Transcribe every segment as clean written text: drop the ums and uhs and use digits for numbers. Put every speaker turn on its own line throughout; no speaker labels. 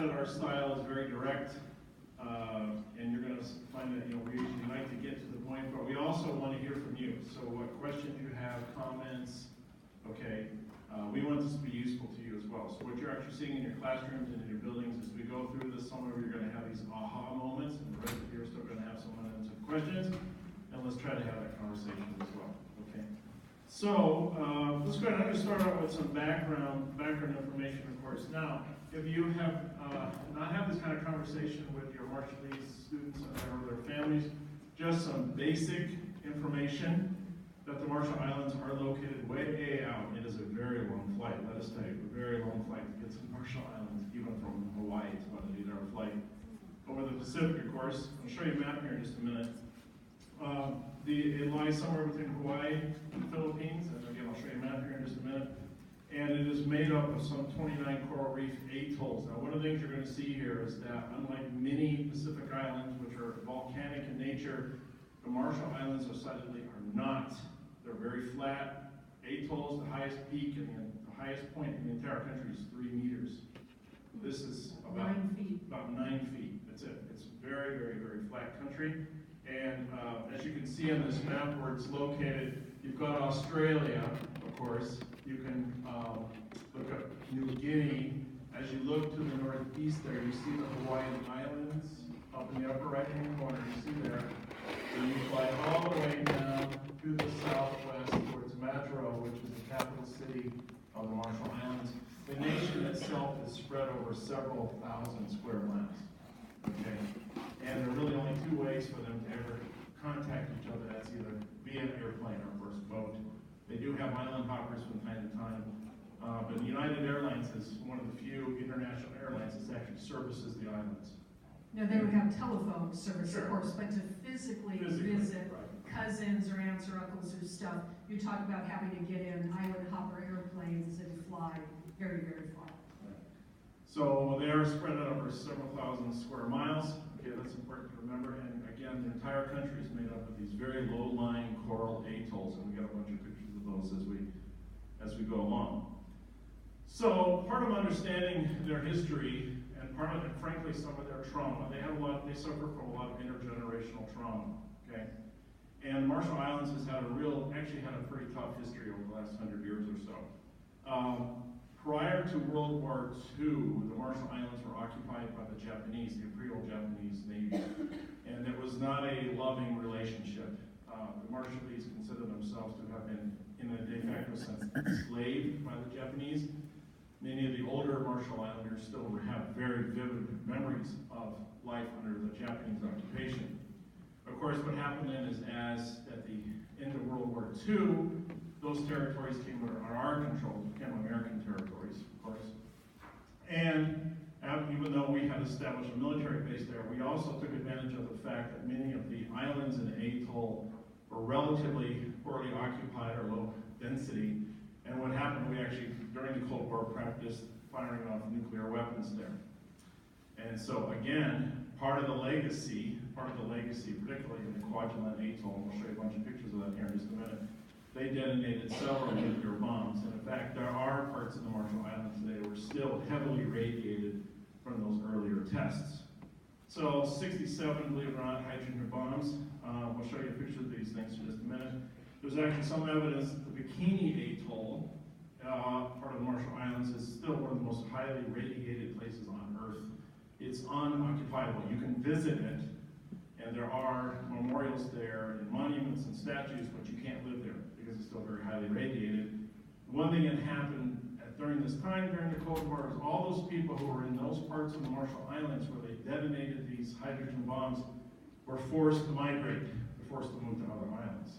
that our style is very direct, and you're going to find that we usually like to get to the point, but we also want to hear from you. So what questions you have, comments, okay, we want this to be useful to you as well. So what you're actually seeing in your classrooms and in your buildings as we go through this, some of you are going to have these aha moments, and the rest of you are still going to have some unanswered questions, and let's try to have that conversation as well, okay? So let's go ahead and start out with some background information, of course. Now, if you have not had this kind of conversation with your Marshallese students or their families, just some basic information that the Marshall Islands are located way out. It is a very long flight, let us tell you, a very long flight to get to the Marshall Islands, even from Hawaii. It's about an 8-hour flight. Over the Pacific, of course. I'll show you a map here in just a minute. It lies somewhere between Hawaii and the Philippines, and again, I'll show you a map here in just a minute. And it is made up of some 29 coral reef atolls. Now, one of the things you're going to see here is that unlike many Pacific islands, which are volcanic in nature, the Marshall Islands decidedly are not. They're very flat atolls. The highest peak and the highest point in the entire country is 3 meters. This is about
9 feet.
About 9 feet. That's it. It's very, very, very flat country. And as you can see on this map where it's located, you've got Australia, of course. You can look up New Guinea. As you look to the northeast there, you see the Hawaiian Islands up in the upper right-hand corner. You see there. And you fly all the way down to the southwest towards Madro, which is the capital city of the Marshall Islands. The nation itself is spread over several thousand square miles. Okay? And there are really only 2 ways for them to ever contact each other. That's either via an airplane or, of course, boat. They do have island hoppers from time to time. But United Airlines is one of the few international airlines that actually services the islands.
Now, they would have telephone service,
Sure.
of course, but to physically visit cousins or aunts or uncles or stuff, you talk about having to get in island hopper airplanes and fly very, very far.
So they are spread out over several thousand square miles. Okay, that's important to remember. And again, the entire country is made up of these very low-lying coral atolls, and we got a bunch of pictures of those as we go along. So part of understanding their history and part of it, frankly, some of their trauma, they suffer from a lot of intergenerational trauma. Okay, and Marshall Islands has actually had a pretty tough history over the last 100 years or so. Prior to World War II, the Marshall Islands were occupied by the Japanese, the Imperial Japanese Navy, and it was not a loving relationship. The Marshallese consider themselves to have been, in a de facto sense, enslaved by the Japanese. Many of the older Marshall Islanders still have very vivid memories of life under the Japanese occupation. Of course, what happened then is at the end of World War II, those territories came under our control, became American territories, of course. And even though we had established a military base there, we also took advantage of the fact that many of the islands in the atoll were relatively poorly occupied or low density. And what happened, we actually, during the Cold War, practiced firing off nuclear weapons there. And so again, part of the legacy, particularly in the Kwajalein Atoll, and we'll show you a bunch of pictures of that here in just a minute, they detonated several nuclear bombs. And in fact, there are parts of the Marshall Islands today that were still heavily radiated from those earlier tests. So 67, believe it or not, hydrogen bombs. We'll show you a picture of these things in just a minute. There's actually some evidence that the Bikini Atoll, part of the Marshall Islands, is still one of the most highly radiated places on Earth. It's unoccupiable. You can visit it, and there are memorials there and monuments and statues, but you can't live there because it's still very highly radiated. One thing that happened during this time, during the Cold War, is all those people who were in those parts of the Marshall Islands where they detonated these hydrogen bombs were forced to migrate, forced to move to other islands.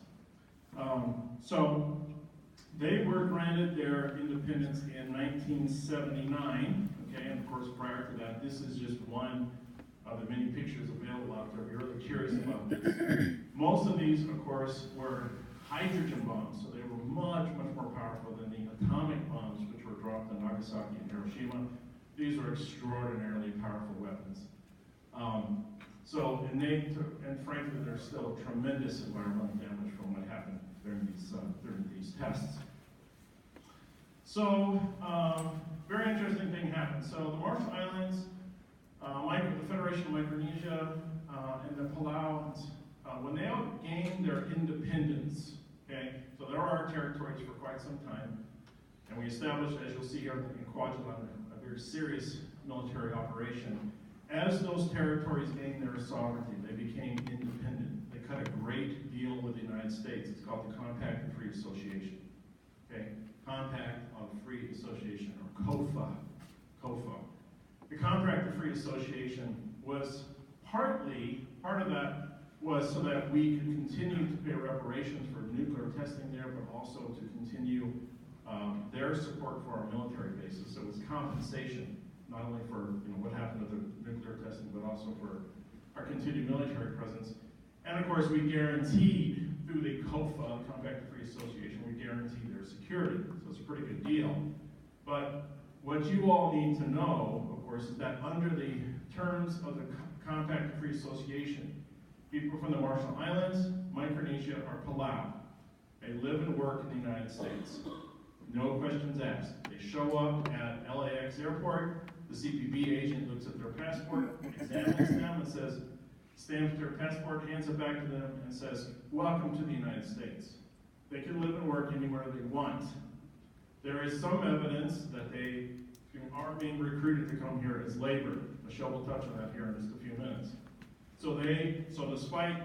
So they were granted their independence in 1979, okay, and of course prior to that, this is just one of the many pictures available out there if you're really curious about this. Most of these, of course, were hydrogen bombs, so they were much, much more powerful than the atomic bombs which were dropped on Nagasaki and Hiroshima. These were extraordinarily powerful weapons. And frankly, there's still tremendous environmental damage from what happened during these tests. So, very interesting thing happened. So the Marshall Islands The Federation of Micronesia and the Palauans, when they gained their independence, okay, so there are territories for quite some time, and we established, as you'll see here in Kwajalein, a very serious military operation. As those territories gained their sovereignty, they became independent. They cut a great deal with the United States. It's called the Compact of Free Association. Okay? Compact of Free Association, or COFA. COFA. The Compact of Free Association was part of that was so that we could continue to pay reparations for nuclear testing there, but also to continue their support for our military bases. So it was compensation, not only for what happened with the nuclear testing, but also for our continued military presence. And of course, we guaranteed through the COFA, Compact of Free Association, we guaranteed their security. So it's a pretty good deal. But what you all need to know, of course, is that under the terms of the Compact of Free Association, people from the Marshall Islands, Micronesia, or Palau, they live and work in the United States. No questions asked. They show up at LAX airport, the CPB agent looks at their passport, examines them, and says, stamps their passport, hands it back to them, and says, welcome to the United States. They can live and work anywhere they want. There is some evidence that they are being recruited to come here as labor. Michele will touch on that here in just a few minutes. So despite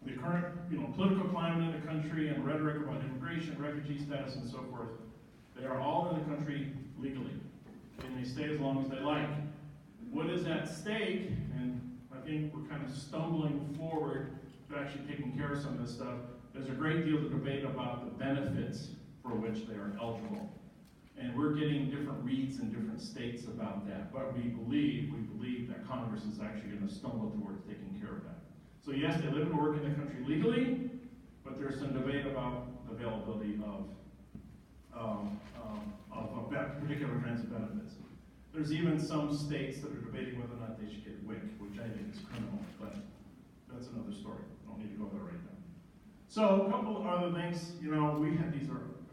the current political climate in the country and rhetoric about immigration, refugee status, and so forth, they are all in the country legally. And they stay as long as they like. What is at stake, and I think we're kind of stumbling forward to actually taking care of some of this stuff, there's a great deal of debate about the benefits for which they are eligible. And we're getting different reads in different states about that. But we believe that Congress is actually going to stumble towards taking care of that. So yes, they live and work in the country legally, but there's some debate about the availability of particular kinds of benefits. There's even some states that are debating whether or not they should get WIC, which I think is criminal, but that's another story. I don't need to go there right now. So a couple of other things, we have these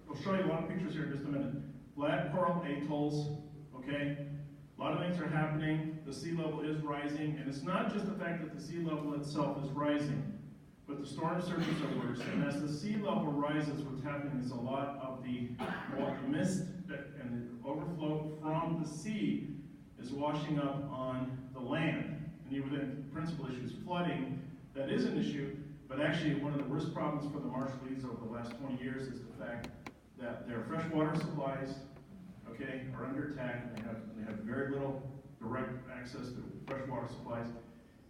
I'll show you a lot of pictures here in just a minute. Flat coral atolls, okay? A lot of things are happening. The sea level is rising, and it's not just the fact that the sea level itself is rising, but the storm surges are worse. And as the sea level rises, what's happening is a lot of the mist and the overflow from the sea is washing up on the land. And you would then, principal issue is flooding. That is an issue, but actually one of the worst problems for the Marshallese over the last 20 years is the fact that their freshwater supplies, okay, are under attack. And they have very little direct access to freshwater supplies,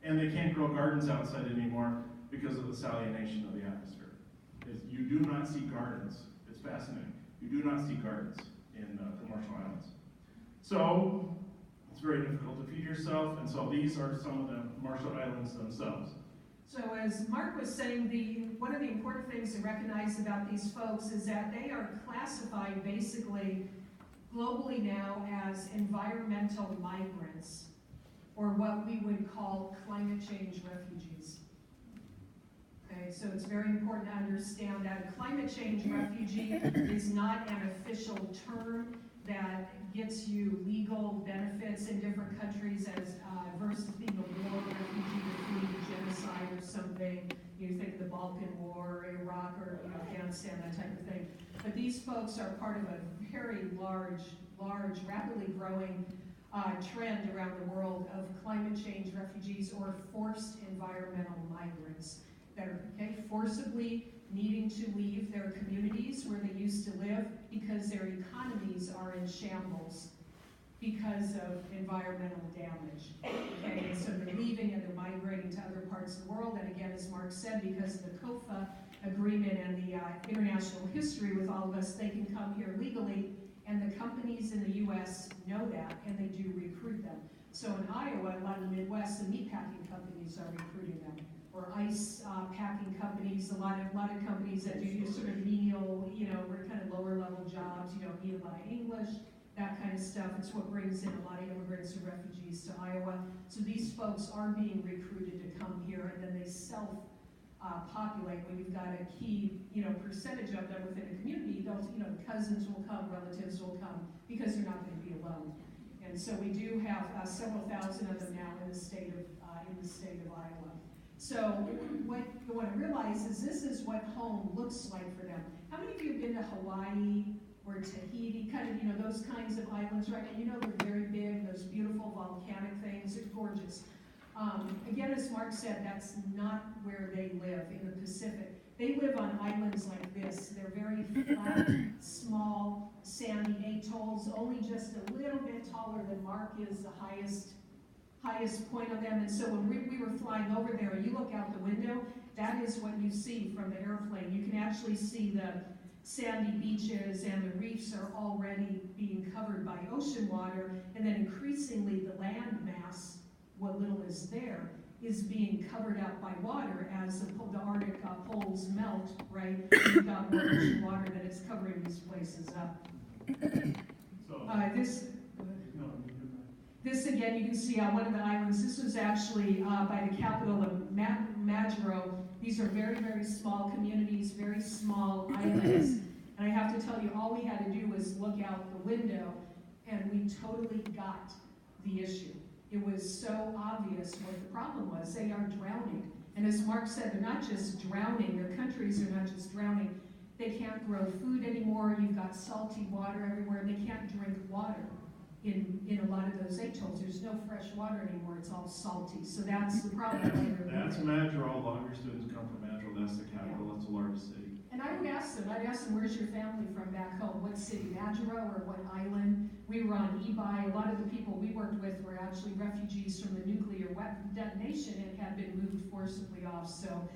and they can't grow gardens outside anymore because of the salination of the atmosphere. You do not see gardens. It's fascinating. You do not see gardens in the Marshall Islands. So it's very difficult to feed yourself, and so these are some of the Marshall Islands themselves.
So as Mark was saying, one of the important things to recognize about these folks is that they are classified basically globally now as environmental migrants, or what we would call climate change refugees. Okay, so it's very important to understand that a climate change refugee is not an official term that gets you legal benefits in different countries as versus being a war refugee or fleeing genocide or something. You think of the Balkan War, Iraq, or Afghanistan, that type of thing. But these folks are part of a very large, rapidly growing trend around the world of climate change refugees or forced environmental migrants that are forcibly needing to leave their communities where they used to live because their economies are in shambles because of environmental damage. Okay, and so they're leaving and they're migrating to other parts of the world. And again, as Mark said, because of the COFA agreement and the international history with all of us, they can come here legally, and the companies in the U.S. know that, and they do recruit them. So in Iowa, a lot of the Midwest, the meatpacking companies are recruiting them, or ice packing companies, a lot of companies that do sort of menial, we're kind of lower level jobs, you don't need a lot of English, that kind of stuff. It's what brings in a lot of immigrants and refugees to Iowa. So these folks are being recruited to come here, and then they self-populate. When you've got a key, percentage of them within a community, those, cousins will come, relatives will come, because they're not going to be alone. And so we do have several thousand of them now in the state of Iowa. So what you want to realize is this is what home looks like for them. How many of you have been to Hawaii or Tahiti, kind of, those kinds of islands, right? And they're very big, those beautiful volcanic things, it's gorgeous. Again, as Mark said, that's not where they live in the Pacific. They live on islands like this. They're very flat, small, sandy atolls, only just a little bit taller than Mark is, the highest point of them. And so when we were flying over there, you look out the window, that is what you see from the airplane. You can actually see the sandy beaches, and the reefs are already being covered by ocean water, and then increasingly the land mass, what little is there, is being covered up by water as the Arctic poles melt, right? You've got more ocean water that is covering these places up. This again, you can see on one of the islands. This was actually by the capital of Majuro. These are very, very small communities, very small islands. And I have to tell you, all we had to do was look out the window, and we totally got the issue. It was so obvious what the problem was. They are drowning. And as Mark said, they're not just drowning. Their countries are not just drowning. They can't grow food anymore. You've got salty water everywhere. They can't drink water in a lot of those atolls. There's no fresh water anymore. It's all salty. So that's the problem.
That's Majuro. A lot of your students come from Majuro. That's the capital. Yeah. That's the largest city.
And I'd ask them, where's your family from back home? What city, Majuro, or what island? We were on Ebi. A lot of the people we worked with were actually refugees from the nuclear weapon detonation and had been moved forcibly off. So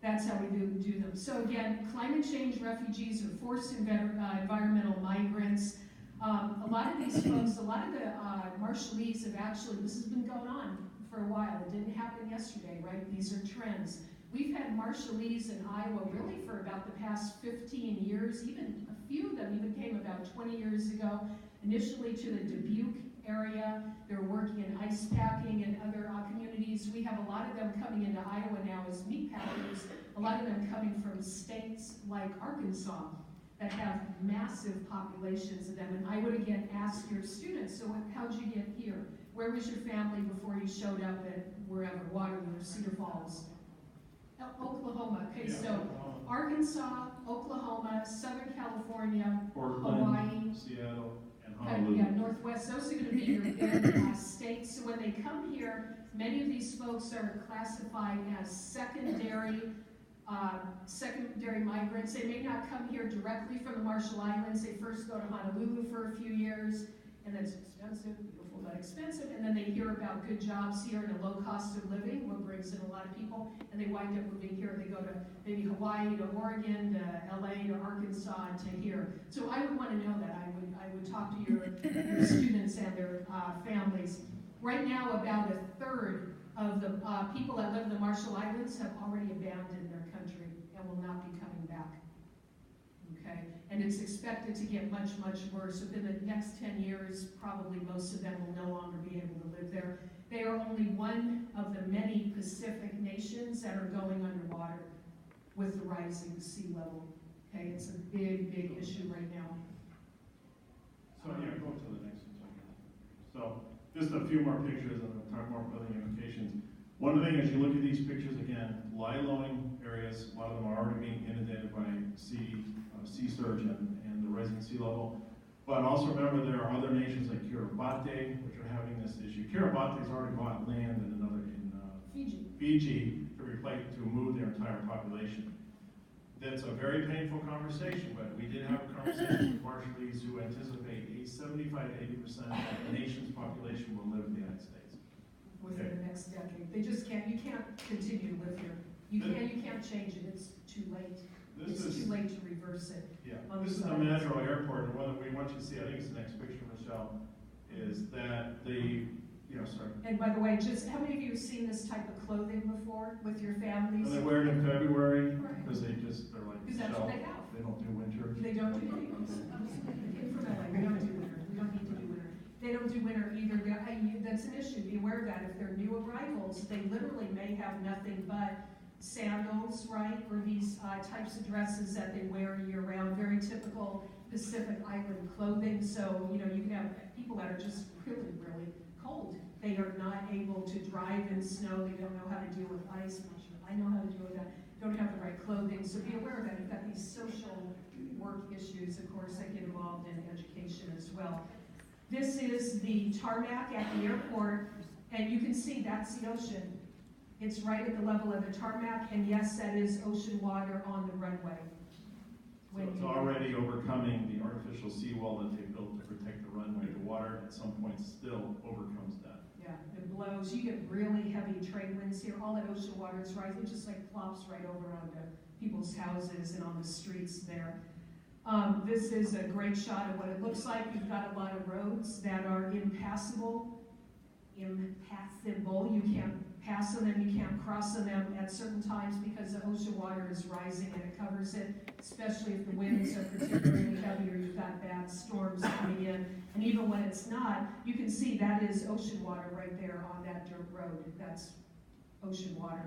that's how we do them. So again, climate change refugees are forced environmental migrants. A lot of these folks, a lot of the Marshallese have actually, this has been going on for a while. It didn't happen yesterday, right? These are trends. We've had Marshallese in Iowa really for about the past 15 years. Even a few of them even came about 20 years ago, initially to the Dubuque area. They're working in ice packing and other communities. We have a lot of them coming into Iowa now as meat packers, a lot of them coming from states like Arkansas that have massive populations of them. And I would again ask your students, so how'd you get here? Where was your family before you showed up at wherever, Waterloo, Cedar Falls? Oklahoma. Okay, yeah. So Arkansas, Oklahoma, Southern California,
Portland,
Hawaii,
Seattle, and Honolulu.
Yeah, Northwest. Those are going to be your big states. So when they come here, many of these folks are classified as secondary migrants. They may not come here directly from the Marshall Islands. They first go to Honolulu for a few years, and then it's expensive, beautiful but expensive, and then they hear about good jobs here and a low cost of living, what brings in a lot of people, and they wind up moving here. They go to maybe Hawaii, to Oregon, to LA, to Arkansas, to here. So I would want to know that. I would talk to your students and their families. Right now, about a third of the people that live in the Marshall Islands have already abandoned their country and will not be coming back. Okay? And it's expected to get much, much worse. Within the next 10 years, probably most of them will no longer be able to live there. They are only one of the many Pacific nations that are going underwater with the rising sea level. Okay? It's a big, big issue right now.
So yeah, go to the next one. So just a few more pictures and we'll talk more building implications. One thing as you look at these pictures again, lie-lowing areas, a lot of them are already being inundated by sea surge and the rising sea level. But also remember there are other nations like Kiribati, which are having this issue. Kiribati has already bought land in Fiji to move their entire population. That's a very painful conversation, but we did have a conversation with Marshallese who anticipate 75 to 80% of the nation's population will live in the United States.
Within the next decade. They just can't, you can't continue to live here. You can't change it, it's too late. It's too late to reverse it.
Yeah, this is the Majuro Airport, and what we want you to see, I think it's the next picture, Michele, is that sorry.
And by the way, just how many of you have seen this type of clothing before with your families?
And they wear it in February because
right.
they're like,
because that's what they have.
They don't do winter.
They don't do winter. We don't do winter. We don't need to do winter. They don't do winter either. That's an issue. Be aware of that. If they're new arrivals, they literally may have nothing but sandals, right, or these types of dresses that they wear year-round, very typical Pacific Island clothing, so, you know, you can have people that are just really, really cold. They are not able to drive in snow, they don't know how to deal with ice, I'm not sure I know how to deal with that, don't have the right clothing, so be aware of that. You've got these social work issues, of course, that get involved in education as well. This is the tarmac at the airport, and you can see that's the ocean. It's right at the level of the tarmac, and yes, that is ocean water on the runway.
So it's already overcoming the artificial seawall that they built to protect the runway. The water at some point still overcomes that.
Yeah, it blows. You get really heavy trade winds here. All that ocean water is rising. It just like plops right over onto people's houses and on the streets there. This is a great shot of what it looks like. You've got a lot of roads that are impassable. You can't pass on them, you can't cross on them at certain times because the ocean water is rising and it covers it, especially if the winds are particularly heavy or you've got bad storms coming in. And even when it's not, you can see that is ocean water right there on that dirt road. That's ocean water.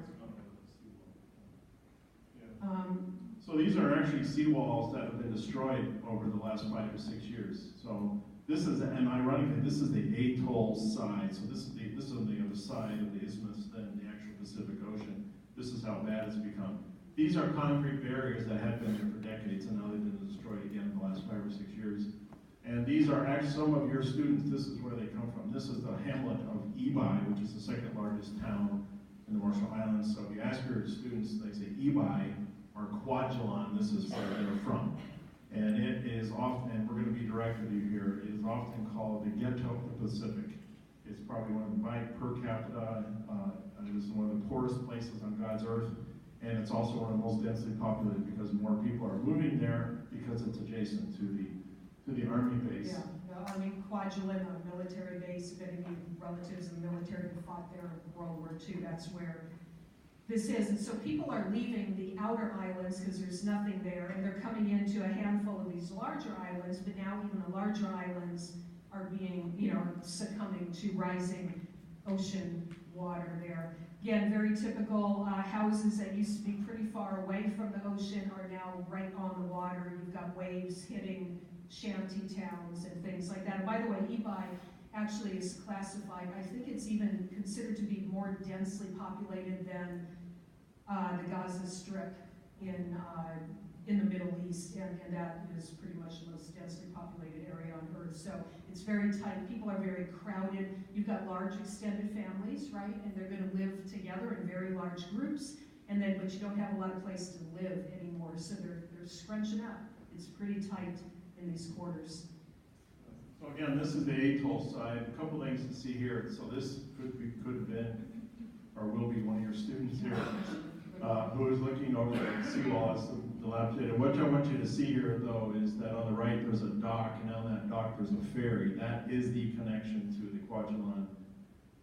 So these are actually seawalls that have been destroyed over the last 5 or 6 years. So this is, and ironically, this is the atoll side. So this is on the other side of the isthmus than the actual Pacific Ocean. This is how bad it's become. These are concrete barriers that have been there for decades, and now they've been destroyed again in the last 5 or 6 years. And these are actually some of your students. This is where they come from. This is the hamlet of Ebi, which is the second largest town in the Marshall Islands. So if you ask your students, they say Ebi or Kwajalein, this is where they're from. And it is often, and we're going to be direct with you here, it is often called the ghetto of the Pacific. It's probably one of the, by per capita, it is one of the poorest places on God's earth. And it's also one of the most densely populated because more people are moving there because it's adjacent to the Army base.
Yeah, the Army Kwajalein, a military base. If any relatives in the military who fought there in World War II, that's where this is. And so people are leaving the outer islands because there's nothing there, and they're coming into a handful of these larger islands, but now even the larger islands are being, succumbing to rising ocean water there. Again, very typical houses that used to be pretty far away from the ocean are now right on the water. You've got waves hitting shanty towns and things like that. And by the way, Ebi actually is classified, I think it's even considered to be more densely populated than the Gaza Strip in the Middle East, and that is pretty much the most densely populated area on Earth. So it's very tight. People are very crowded. You've got large extended families, right? And they're going to live together in very large groups. And then, but you don't have a lot of place to live anymore, so they're scrunching up. It's pretty tight in these quarters.
So again, this is the atoll side. A couple things to see here. So this could have been, or will be one of your students here, who is looking over the seawall as dilapidated. What I want you to see here, though, is that on the right there's a dock, and on that dock there's a ferry. That is the connection to the Kwajalein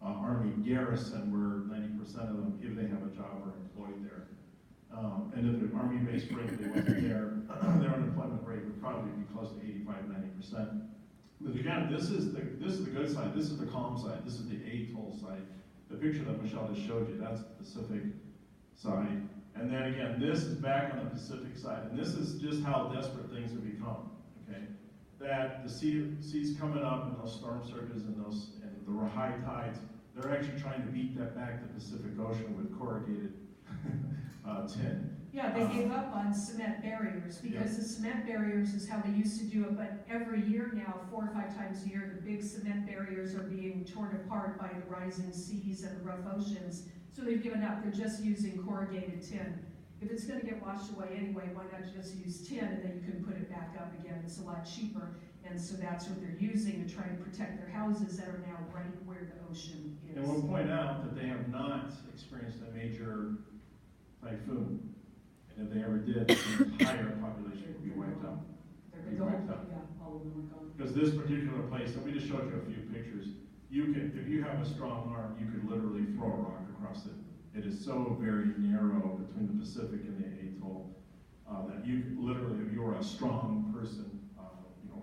Army garrison, where 90% of them, if they have a job, are employed there. And if the Army base frankly wasn't there, their unemployment rate would probably be close to 85–90%. But again, this is the good side. This is the calm side. This is the atoll side. The picture that Michele just showed you, that's the Pacific side. And then again, this is back on the Pacific side. And this is just how desperate things have become. Okay, that the sea's coming up, and those storm surges and the high tides, they're actually trying to beat that back to the Pacific Ocean with corrugated tin.
Yeah, they gave up on cement barriers because the cement barriers is how they used to do it, but every year now, 4 or 5 times a year, the big cement barriers are being torn apart by the rising seas and the rough oceans. So they've given up. They're just using corrugated tin. If it's going to get washed away anyway, why not just use tin and then you can put it back up again? It's a lot cheaper. And so that's what they're using to try to protect their houses that are now right where the ocean is.
And we'll point out that they have not experienced a major typhoon. And if they ever did, the entire population would be wiped out.
They're wiped out. Yeah, all of them are gone.
Because this particular place, and we just showed you a few pictures, you can, if you have a strong arm, you could literally throw a rock across it. It is so very narrow between the Pacific and the atoll that you could literally, if you were a strong person,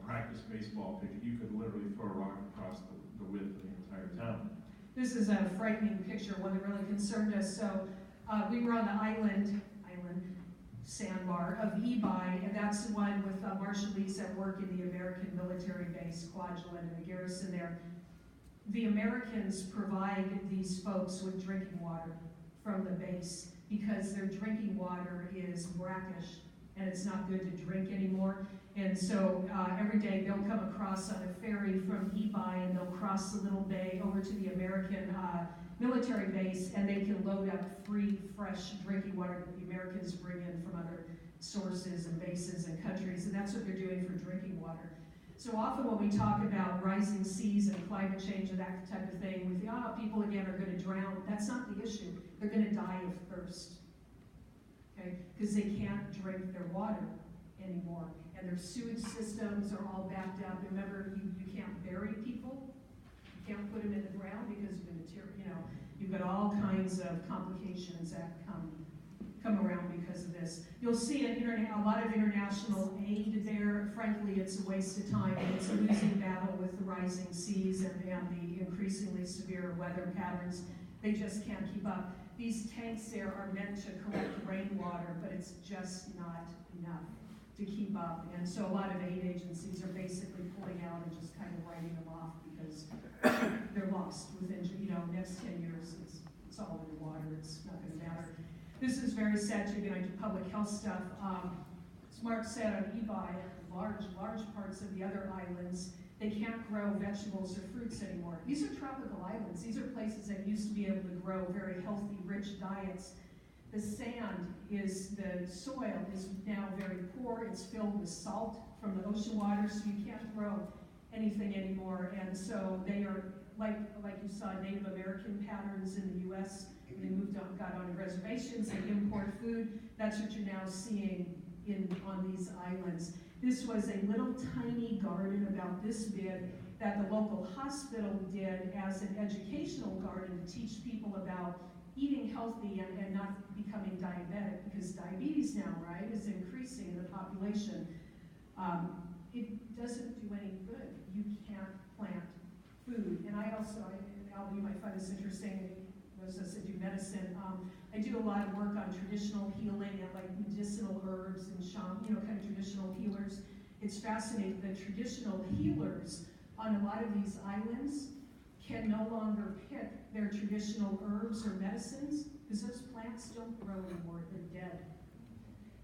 practice baseball pitcher, you could literally throw a rock across the width of the entire town.
This is a frightening picture, one that really concerned us. So we were on the island, sandbar of Ebi, and that's the one with Marshallese that work in the American military base, Kwajalein, and the garrison there. The Americans provide these folks with drinking water from the base because their drinking water is brackish and it's not good to drink anymore. And so every day they'll come across on a ferry from Ebi and they'll cross the little bay over to the American military base, and they can load up free, fresh drinking water that the Americans bring in from other sources and bases and countries, and that's what they're doing for drinking water. So often when we talk about rising seas and climate change and that type of thing, we think, oh, people again are going to drown. That's not the issue. They're going to die of thirst, okay? Because they can't drink their water anymore, and their sewage systems are all backed up. Remember, you can't bury people. You can't put them in the ground because of the material, you've got all kinds of complications that come around because of this. You'll see a lot of international aid there. Frankly, it's a waste of time. It's a losing battle with the rising seas and the increasingly severe weather patterns. They just can't keep up. These tanks there are meant to collect rainwater, but it's just not enough to keep up. And so a lot of aid agencies are basically pulling out and just kind of writing them off because they're lost within, next 10 years, it's all underwater, it's not going to matter. This is very sad too, I do public health stuff. As Mark said, on Ebi, large parts of the other islands, they can't grow vegetables or fruits anymore. These are tropical islands. These are places that used to be able to grow very healthy, rich diets. The soil is now very poor. It's filled with salt from the ocean water, so you can't grow anything anymore. And so they are, like you saw Native American patterns in the U.S., they moved on, got on reservations, they import food. That's what you're now seeing on these islands. This was a little tiny garden about this big that the local hospital did as an educational garden to teach people about eating healthy and not becoming diabetic, because diabetes now, right, is increasing in the population. It doesn't do any good. You can't plant food. And Al, you might find this interesting, those of us that do medicine, I do a lot of work on traditional healing and like medicinal herbs and kind of traditional healers. It's fascinating. The traditional healers on a lot of these islands can no longer pick their traditional herbs or medicines because those plants don't grow anymore. They're dead.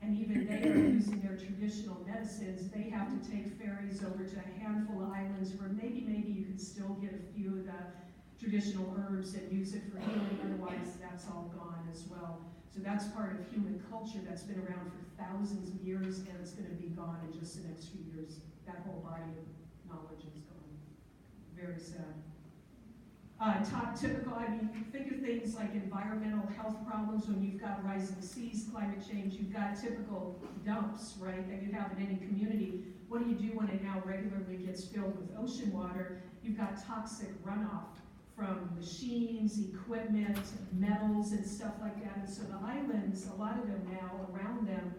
And even they are using their traditional medicines. They have to take ferries over to a handful of islands where maybe you can still get a few of the traditional herbs and use it for healing. Otherwise, that's all gone as well. So that's part of human culture that's been around for thousands of years, and it's going to be gone in just the next few years. That whole body of knowledge is gone. Very sad. Think of things like environmental health problems when you've got rising seas, climate change, you've got typical dumps, right, that you have in any community. What do you do when it now regularly gets filled with ocean water? You've got toxic runoff from machines, equipment, metals, and stuff like that. And so the islands, a lot of them now around them,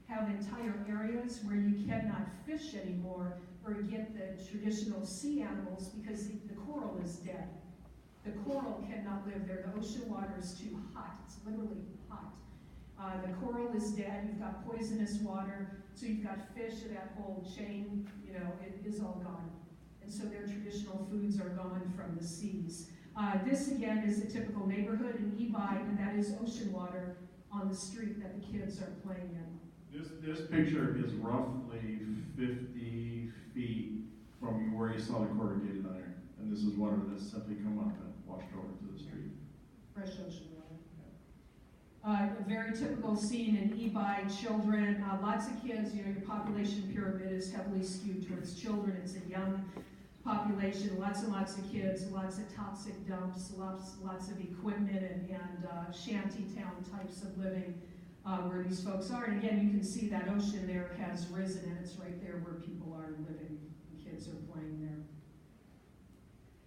have entire areas where you cannot fish anymore or get the traditional sea animals because the coral is dead. The coral cannot live there. The ocean water is too hot. It's literally hot. The coral is dead. You've got poisonous water. So you've got fish, and that whole chain, it is all gone. And so their traditional foods are gone from the seas. This, again, is a typical neighborhood in Ebi, and that is ocean water on the street that the kids are playing in.
This picture is roughly 50 feet from where you saw the corrugated iron. And this is water that's simply come up and washed over to the street.
Fresh ocean water. A very typical scene in Ebi, children, lots of kids. Your population pyramid is heavily skewed towards children. It's a young population, lots and lots of kids, lots of toxic dumps, lots of equipment and shanty town types of living where these folks are. And again, you can see that ocean there has risen, and it's right there where people are living. The kids are playing there.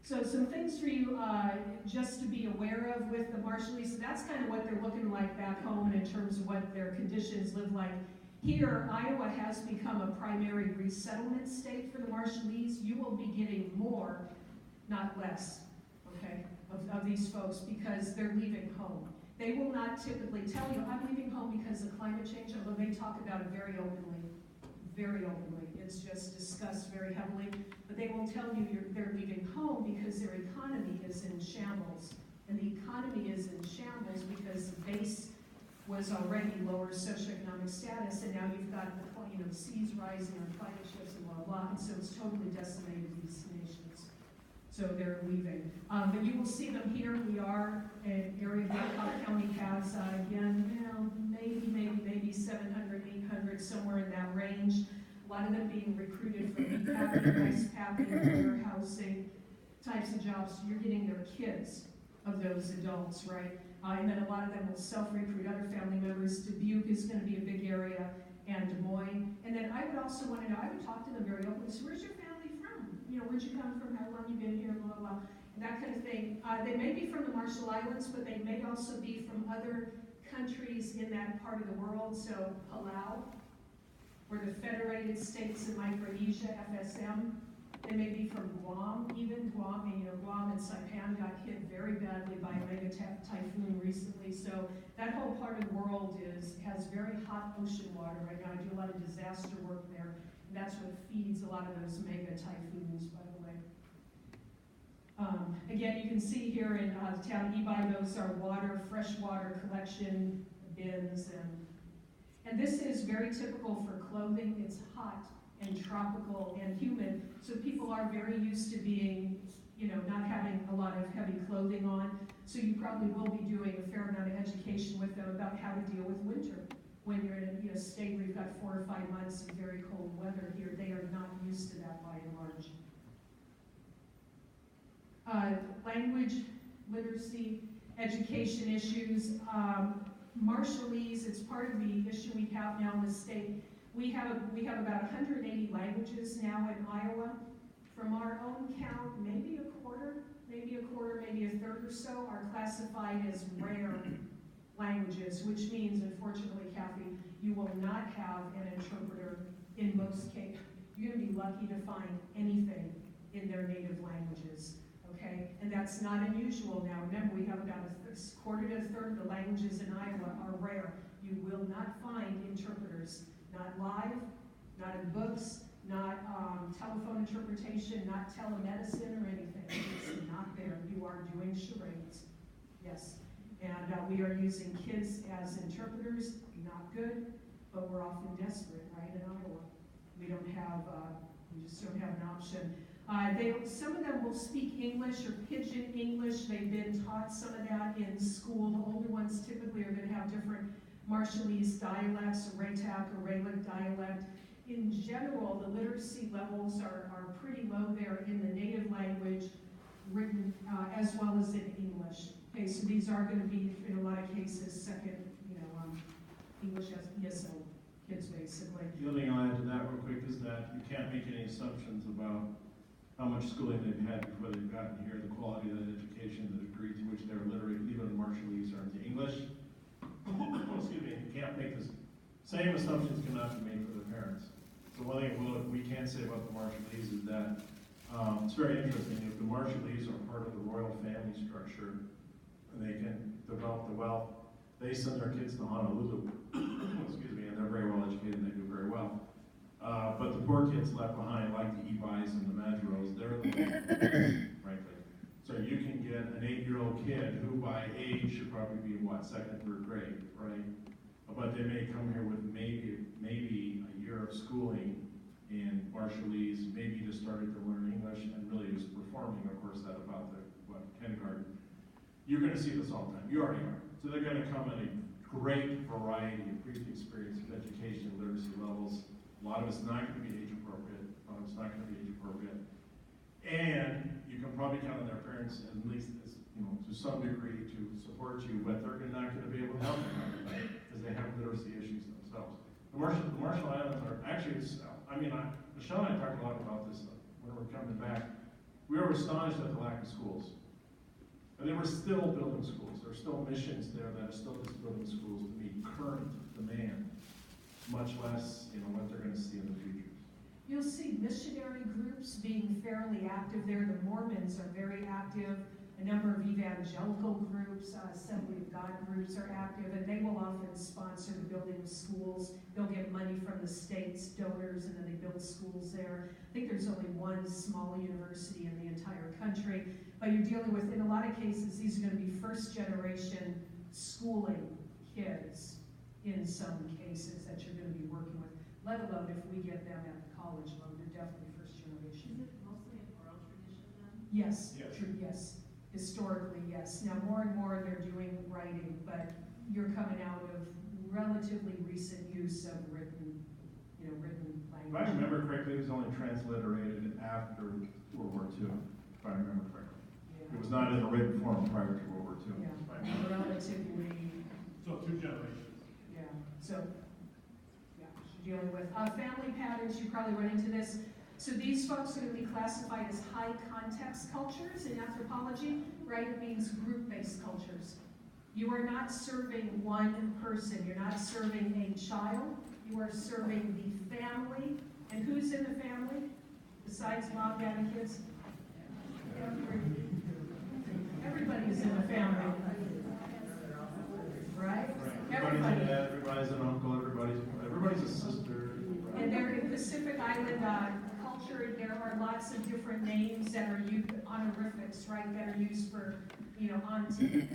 So some things for you just to be aware of with the Marshallese. So that's kind of what they're looking like back home in terms of what their conditions live like. Here, Iowa has become a primary resettlement state for the Marshallese. You will be getting more, not less, okay, of these folks because they're leaving home. They will not typically tell you, I'm leaving home because of climate change, although they talk about it very openly. Very openly. It's just discussed very heavily. But they will tell you they're leaving home because their economy is in shambles. And the economy is in shambles because the base was already lower socioeconomic status, and now you've got the seas rising and climate shifts and blah, blah, blah. And so it's totally decimated these nations. So they're leaving. But you will see them here. We are an area Blackhawk County has, again, maybe 700, 800, somewhere in that range. A lot of them being recruited from repacking, ice packing, warehousing types of jobs. You're getting their kids of those adults, right? And then a lot of them will self-recruit other family members. Dubuque is going to be a big area, and Des Moines. And then I would also want to know, I would talk to them very openly. So where's your family from? Where'd you come from? How long you been here? Blah, blah, blah. And that kind of thing. They may be from the Marshall Islands, but they may also be from other countries in that part of the world. So Palau, or the Federated States of Micronesia, FSM. They may be from Guam, even Guam, Guam and Saipan got hit very badly by a mega typhoon recently. So that whole part of the world has very hot ocean water right now. I do a lot of disaster work there. And that's what feeds a lot of those mega typhoons, by the way. Again, you can see here in the town of Ebi, those are freshwater collection bins. And this is very typical for clothing. It's hot and tropical and humid, so people are very used to being, not having a lot of heavy clothing on. So you probably will be doing a fair amount of education with them about how to deal with winter. When you're in a state where you've got 4 or 5 months of very cold weather here, they are not used to that by and large. Language, literacy, education issues. Marshallese, it's part of the issue we have now in the state. We have about 180 languages now in Iowa. From our own count, maybe a quarter, maybe a third or so are classified as rare languages, which means, unfortunately, Kathy, you will not have an interpreter in most cases. You're going to be lucky to find anything in their native languages, okay? And that's not unusual now. Remember, we have about a quarter to a third of the languages in Iowa are rare. You will not find interpreters. Not live, not in books, not telephone interpretation, not telemedicine or anything. It's not there. You are doing charades. Yes. And we are using kids as interpreters. Not good, but we're often desperate, right, in Iowa. We just don't have an option. Some of them will speak English or pidgin English. They've been taught some of that in school. The older ones typically are going to have different Marshallese dialects, or Raytak or Raylick dialect. In general, the literacy levels are pretty low there in the native language, written as well as in English. Okay, so these are going to be, in a lot of cases, second, English as ESL kids, basically.
The only thing I'll add to that real quick is that you can't make any assumptions about how much schooling they've had before they've gotten here, the quality of that education, the degree to which they're literate, even the Marshallese are into English. Excuse me, you can't make the same assumptions cannot be made for the parents. So one thing we can say about the Marshallese is that it's very interesting. If the Marshallese are part of the royal family structure and they can develop the wealth, they send their kids to Honolulu, excuse me, and they're very well educated and they do very well. But the poor kids left behind, like the Ebis and the Maduros, they're the frankly. So you can get an 8-year-old kid who by age should probably be in second, third grade, right? But they may come here with maybe a year of schooling in Marshallese, maybe just started to learn English and really just performing, of course, that about the kindergarten. You're going to see this all the time. You already are. So they're going to come in a great variety of previous experience of education, literacy levels. A lot of it's not going to be age appropriate. A lot of it's not going to be age appropriate. And you can probably count on their parents, at least to some degree, to support you, but they're not going to be able to help them because they have literacy issues themselves. The Marshall Islands are actually, Michele and I talked a lot about this when we were coming back. We were astonished at the lack of schools. And they were still building schools. There are still missions there that are still just building schools to meet current demand, much less what they're going to see in the future.
You'll see missionary groups being fairly active there. The Mormons are very active. A number of evangelical groups, Assembly of God groups are active, and they will often sponsor the building of schools. They'll get money from the state's donors, and then they build schools there. I think there's only one small university in the entire country, but you're dealing with, in a lot of cases, these are going to be first generation schooling kids in some cases that you're going to be working with, let alone if we get them at the college level, they're definitely first generation.
Is it mostly an oral tradition then?
Yes,
Yes.
true, yes. Historically, yes. Now, more and more they're doing writing, but you're coming out of relatively recent use of written language.
If I remember correctly, it was only transliterated after World War II, if I remember correctly. It was not in a written form prior to World War II.
Yeah,
if I remember.
relatively,
So 2 generations.
yeah. So, yeah, you're dealing with family patterns. You probably run into this. So these folks are going to be classified as high context cultures in anthropology, right? It means group-based cultures. You are not serving one person. You're not serving a child. You are serving the family. And who's in the family? Besides mom, dad, and kids? Everybody is in the family. Right?
Everybody's an dad, everybody's an uncle, everybody's a sister.
And they're in Pacific Island culture. There are lots of different names that are used, honorifics, right, that are used for, auntie,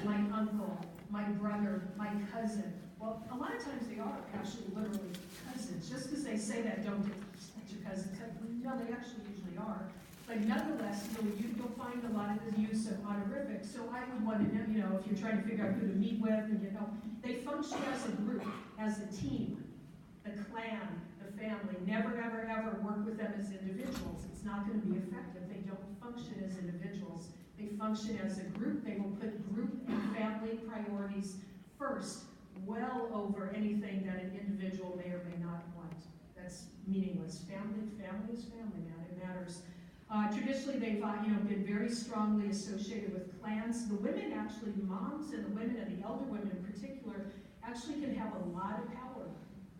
my uncle, my brother, my cousin. Well, a lot of times they are actually literally cousins. Just because they say that, don't get your cousins. No, they actually usually are. But nonetheless, you'll find a lot of the use of honorifics. So I would want to know, if you're trying to figure out who to meet with and get help, they function as a group, as a team, the clan, the family. Never, ever, ever work with them as individuals. It's not going to be effective. They don't function as individuals. They function as a group. They will put group and family priorities first, well over anything that an individual may or may not want. That's meaningless. Family is family, man. It matters. Traditionally, they've been very strongly associated with clans. The women actually, the moms and the women and the elder women in particular, actually can have a lot of power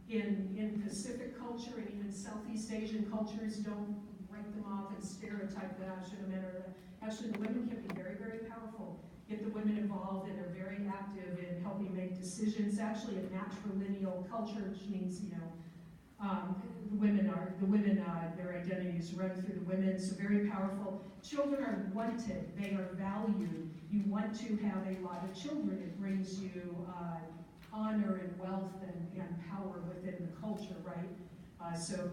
in Pacific culture and even Southeast Asian cultures. Don't write them off and stereotype them. Actually, the women can be very, very powerful. Get the women involved, and they're very active in helping make decisions. Actually, a matrilineal culture, which means their identities run through the women, so very powerful. Children are wanted, they are valued. You want to have a lot of children. It brings you honor and wealth and power within the culture, right? So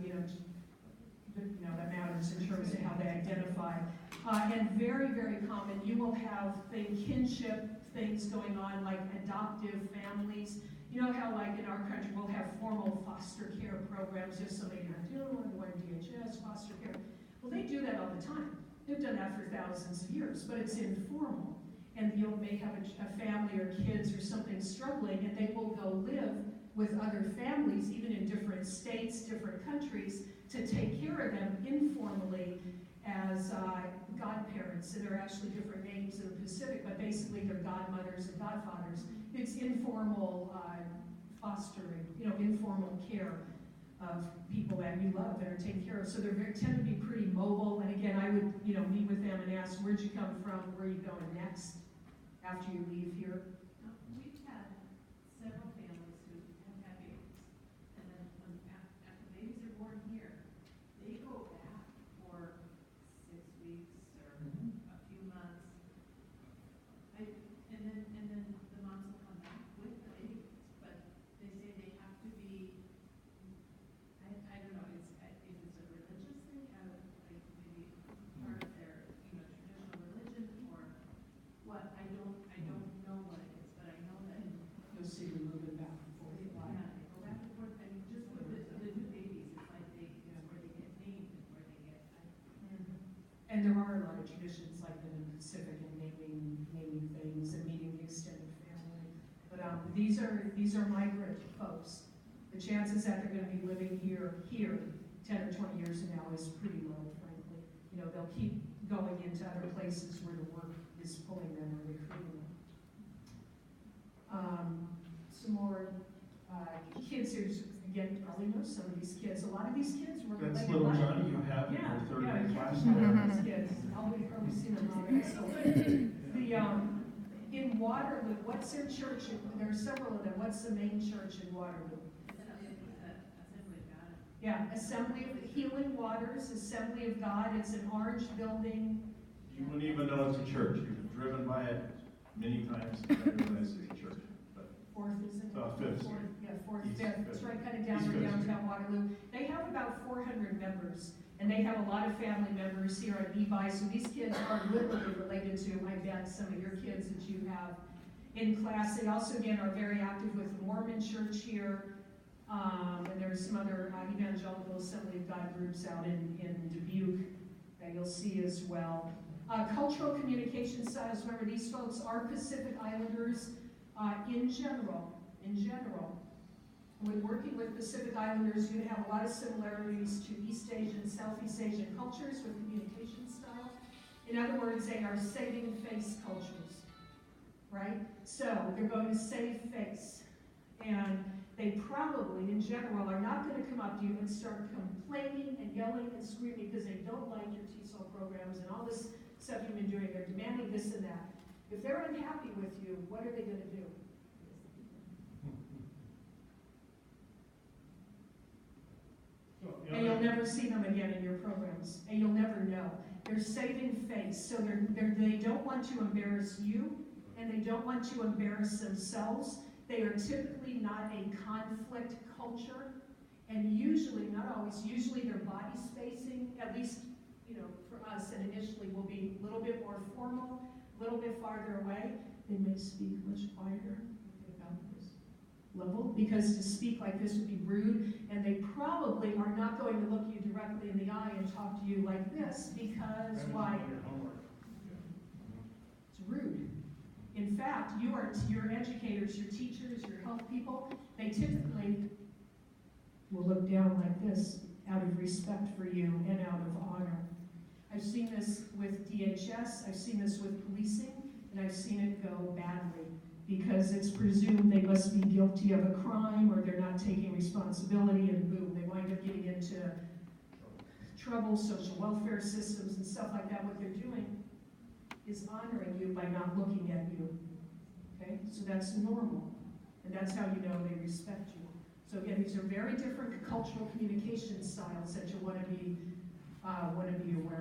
that matters in terms of how they identify. And very, very common, you will have kinship things going on, like adoptive families. You know how, like, in our country, we'll have formal foster care programs, just somebody has, one DHS, foster care. Well, they do that all the time. They've done that for thousands of years, but it's informal. And you may have a family or kids or something struggling, and they will go live with other families, even in different states, different countries, to take care of them informally as godparents. And there are actually different names in the Pacific, but basically they're godmothers and godfathers. It's informal fostering, informal care of people that you love and are taken care of. So they tend to be pretty mobile. And again, I would, meet with them and ask, where'd you come from? Where are you going next after you leave here?
We've had several families who have had babies, and then after babies are born here, they go back for 6 weeks or a few months. And then the moms will come back with the babies, but they say they have to be. I don't know. If it's a religious thing, like maybe part of their traditional religion, or what. I don't know what it is, but I know that.
You'll see them moving back and forth.
They go back and forth. I mean, just with the new babies, it's like where they get named and where they get.
And there are a lot of traditions like that in the Pacific, and naming things and meeting the extended family. But these are migrant folks. The chances that they're going to be living here 10 or 20 years from now is pretty low, frankly. They'll keep going into other places where the work is pulling them or recruiting them. Some more kids. Again, you probably know some of these kids. A lot of these kids were
That's
related
little
by-
Johnny you have in
Yeah,
your third
yeah,
grade
you
class.
know these kids. I've probably seen them all in high school. In Waterloo, what's their church? There are several of them. What's the main church in Waterloo?
Assembly of God.
Yeah, Assembly of Healing Waters, Assembly of God. It's an orange building.
You wouldn't even know it's a church. You've driven by it many times and never realized it's a church. But
Fourth, isn't it?
Fifth.
Fourth, yeah, fourth,
East
fifth.
Fifth.
It's right kind of down
East
in
Fifth.
downtown Waterloo. They have about 400 members, and they have a lot of family members here at Levi. So these kids are literally related to, I bet, some of your kids that you have in class. They also, again, are very active with the Mormon Church here. And there's some other evangelical Assembly of God groups out in Dubuque that you'll see as well. Cultural communication styles, remember these folks are Pacific Islanders in general. When working with Pacific Islanders, you have a lot of similarities to East Asian, Southeast Asian cultures with communication style. In other words, they are saving face cultures, right? So they're going to save face. And they probably, in general, are not going to come up to you and start complaining and yelling and screaming because they don't like your TESOL programs and all this stuff you've been doing. They're demanding this and that. If they're unhappy with you, what are they going to do? And you'll never see them again in your programs. And you'll never know. They're saving face. So they don't want to embarrass you, and they don't want to embarrass themselves. They are typically not a conflict culture, and usually, not always, usually their body spacing, at least, for us, and initially will be a little bit more formal, a little bit farther away. They may speak much quieter about this level, because to speak like this would be rude, and they probably are not going to look you directly in the eye and talk to you like this, because why? It's rude. In fact, your educators, your teachers, your health people, they typically will look down like this out of respect for you and out of honor. I've seen this with DHS, I've seen this with policing, and I've seen it go badly because it's presumed they must be guilty of a crime or they're not taking responsibility, and boom, they wind up getting into trouble, social welfare systems and stuff like that. What they're doing is honoring you by not looking at you. Okay? So that's normal. And that's how you know they respect you. So again, these are very different cultural communication styles that you want to be aware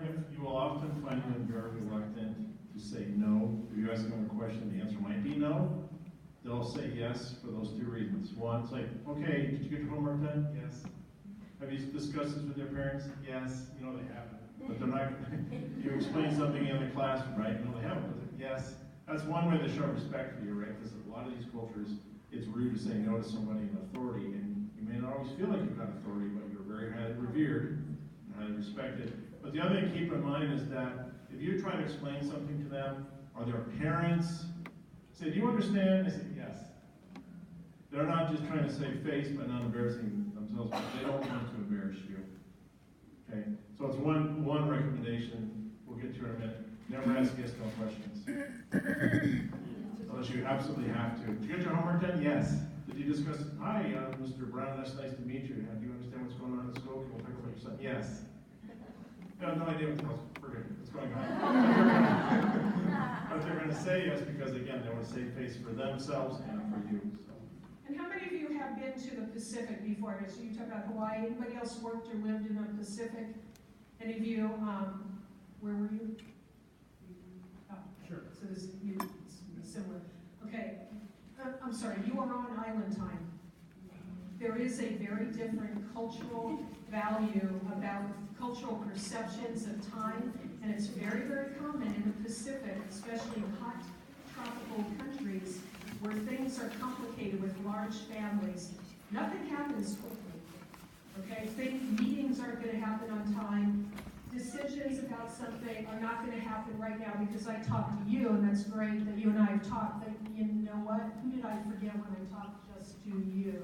of.
You will often find them very reluctant to say no. If you ask them a question, the answer might be no. They'll say yes for those two reasons. One, it's like, okay, did you get your homework done? Yes. Have you discussed this with your parents? Yes. They haven't. But they're not, you explain something in the classroom, right? They haven't. Yes. That's one way to show respect for you, right? Because a lot of these cultures, it's rude to say no to somebody in authority, and you may not always feel like you've got authority, but you're very highly revered and highly respected. But the other thing to keep in mind is that if you try to explain something to them, or their parents say, do you understand? They say, yes. They're not just trying to save face by not embarrassing themselves, but they don't want to embarrass you. Okay? So it's one recommendation we'll get to in a minute. Never ask yes, no questions. Unless you absolutely have to. Did you get your homework done? Yes. Did you discuss, hi, Mr. Brown, that's nice to meet you. Do you understand what's going on in school? Can we talk about your son? Yes. I have no idea what's going on. But they're going to say yes because, again, they want to save face for themselves and for you. So.
And how many of you have been to the Pacific before? So you talked about Hawaii. Anybody else worked or lived in the Pacific? Any of you, where were you? Oh,
Sure.
so this it's similar. Okay, I'm sorry, you are on island time. There is a very different cultural value about cultural perceptions of time, and it's very, very common in the Pacific, especially in hot tropical countries, where things are complicated with large families. Nothing happens quickly, okay? Meetings aren't going to happen on time. Decisions about something are not going to happen right now because I talked to you, and that's great that you and I have talked, but you know what? Who did I forget when I talked just to you?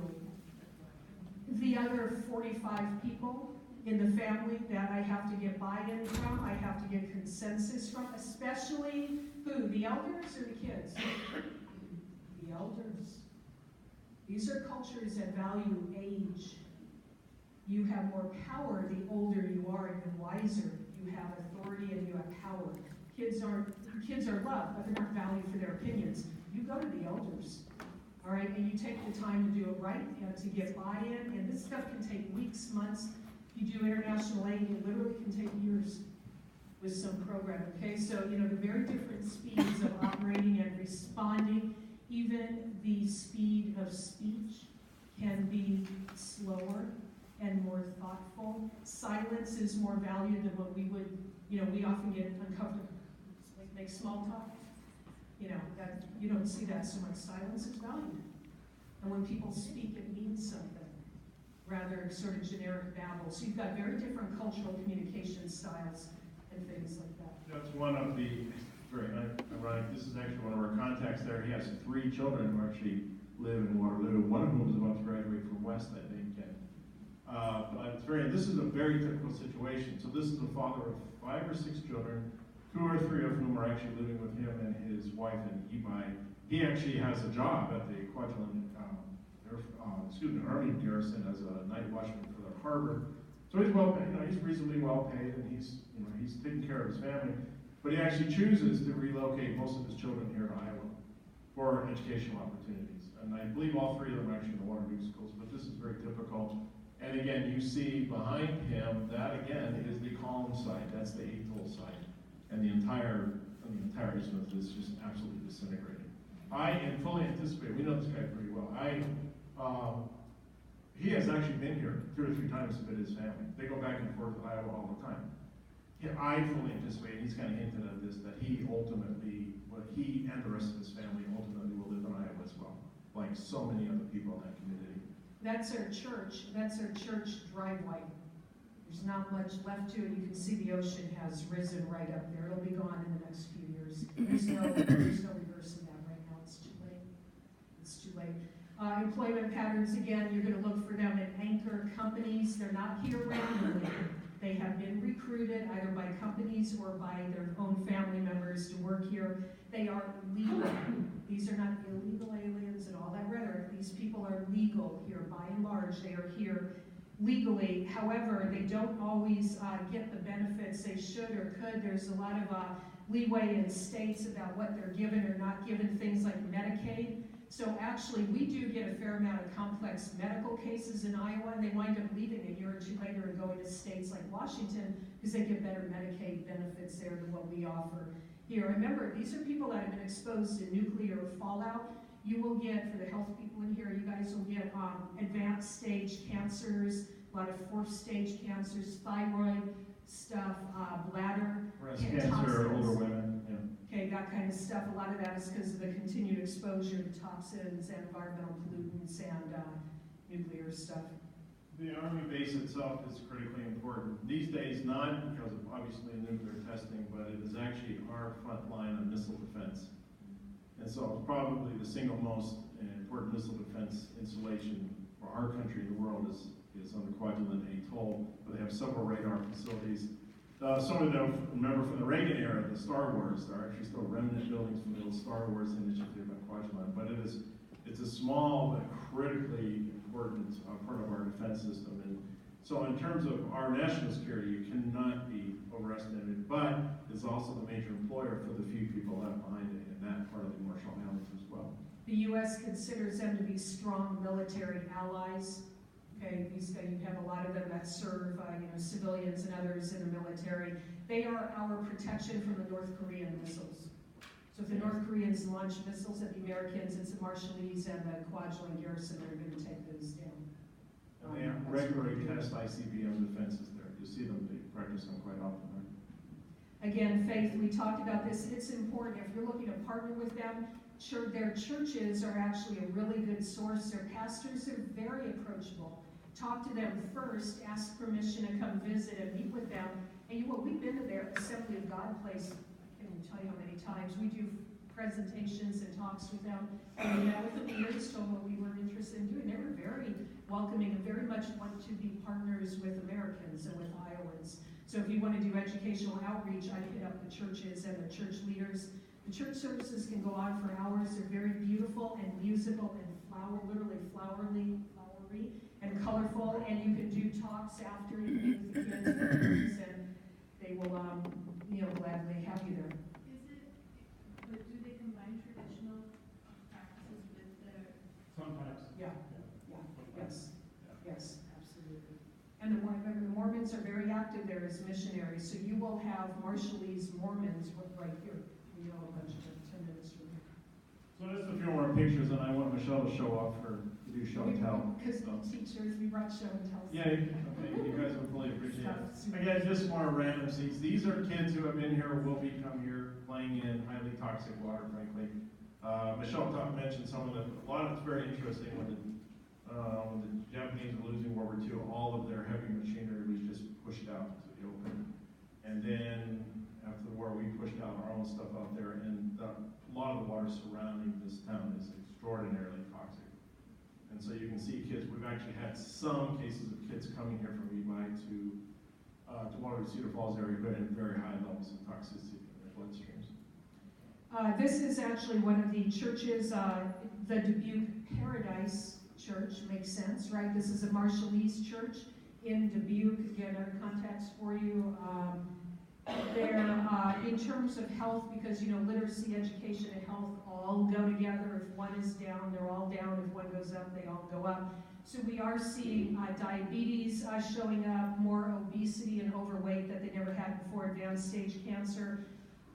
The other 45 people in the family that I have to get buy-in from, I have to get consensus from, especially who? The elders or the kids? The elders. These are cultures that value age. You have more power the older you are and the wiser. You have authority and you have power. Kids are loved, but they're not valued for their opinions. You go to the elders, all right, and you take the time to do it right, to get buy-in, and this stuff can take weeks, months. You do international aid, it literally can take years with some program, okay? So, the very different speeds of operating and responding, even the speed of speech can be slower and more thoughtful. Silence is more valued than what we would, we often get uncomfortable, like make small talk. That you don't see that so much. Silence is valued. And when people speak, it means something, rather sort of generic babble. So you've got very different cultural communication styles and things like that.
That's one of the, very ironic, this is actually one of our contacts there. He has 3 children who actually live in Waterloo. One of whom is about to graduate from West, I think. But this is a very typical situation. So this is a father of 5 or 6 children, 2 or 3 of whom are actually living with him and his wife in Ebi. He actually has a job at the Kwajalein Army garrison as a night watchman for the harbor. So he's well paid. He's reasonably well paid, and he's taking care of his family. But he actually chooses to relocate most of his children here to Iowa for educational opportunities. And I believe all 3 of them are actually in the Waterloo schools. But this is very typical. And again, you see behind him, that again is the column side. That's the atoll side. And the entire isthmus is just absolutely disintegrating. I am fully anticipating, we know this guy pretty well. He has actually been here 2 or 3 times to visit his family. They go back and forth to Iowa all the time. Yeah, I fully anticipate, he's kind of hinted at this, that he and the rest of his family ultimately will live in Iowa as well, like so many other people in that community.
That's our church. That's our church driveway. There's not much left to it. You can see the ocean has risen right up there. It'll be gone in the next few years. There's no reversing that right now. It's too late. It's too late. Employment patterns, again, you're going to look for them in anchor companies. They're not here randomly. They have been recruited either by companies or by their own family members to work here. They are legal. These are not illegal aliens and all that rhetoric. These people are legal here. By and large, they are here legally. However, they don't always get the benefits they should or could. There's a lot of leeway in states about what they're given or not given, things like Medicaid. So actually, we do get a fair amount of complex medical cases in Iowa, and they wind up leaving a year or 2 later and going to states like Washington because they get better Medicaid benefits there than what we offer here. Remember, these are people that have been exposed to nuclear fallout. You will get, for the health people in here, you guys will get advanced stage cancers, a lot of 4th stage cancers, thyroid stuff, bladder,
Breast cancer, older women, yeah.
Okay, that kind of stuff. A lot of that is because of the continued exposure to toxins and environmental pollutants and nuclear stuff.
The Army base itself is critically important. These days, not because of obviously nuclear testing, but it is actually our front line of missile defense. And so it's probably the single most important missile defense installation for our country in the world is on the Kwajalein Atoll, where they have several radar facilities. Some of them remember from the Reagan era, the Star Wars. There are actually still remnant buildings from the old Star Wars initiative at Kwajalein, but it's a small but critically important part of our defense system. And so in terms of our national security, it cannot be overestimated, but it's also the major employer for the few people left behind it in that part of the Marshall Islands as well.
The U.S. considers them to be strong military allies. Okay, you have a lot of them that serve, civilians and others in the military. They are our protection from the North Korean missiles. So if the North Koreans launch missiles at the Americans, it's the Marshallese and the Kwajalein garrison that are going to take those down.
And they regularly test ICBM defenses there. You see them, they practice them quite often, right?
Again, faith, we talked about this. It's important. If you're looking to partner with them, their churches are actually a really good source. Their pastors are very approachable. Talk to them first, ask permission to come visit and meet with them. And we've been to their Assembly of God place, I can't even tell you how many times. We do presentations and talks with them. And we met with them years, told them what we were interested in doing. They were very welcoming and very much want to be partners with Americans and with Iowans. So if you want to do educational outreach, I'd hit up the churches and the church leaders. The church services can go on for hours. They're very beautiful and musical and literally flowery, and colorful, and you can do talks after you meet with the kids and parents, and they will, gladly have you there.
Is it, but do they combine traditional practices with their?
Sometimes.
Yeah, yes, absolutely. And remember, the Mormons are very active there as missionaries, so you will have Marshallese Mormons right here. We know a bunch of them, 10 minutes from here.
So just a few more pictures, and I want Michelle to show off to do show and tell.
Because teachers, we brought show and tell.
Yeah, okay, you guys will fully appreciate it. Again, just more random scenes. These are kids who have been here, will become here, playing in highly toxic water, frankly. Michelle mentioned a lot of it's very interesting when the Japanese were losing World War II, all of their heavy machinery was just pushed out to the open. And then after the war, we pushed out our own stuff out there, and a lot of the water surrounding this town is extraordinarily toxic. And so you can see kids, we've actually had some cases of kids coming here from Levi to Water Cedar Falls area, but at very high levels of toxicity in their bloodstreams.
This is actually one of the churches, the Dubuque Paradise Church, makes sense, right? This is a Marshallese church in Dubuque. Again, other context for you. They're, in terms of health, because, literacy, education, and health all go together. If one is down, they're all down. If one goes up, they all go up. So we are seeing diabetes showing up, more obesity and overweight that they never had before, advanced stage cancer,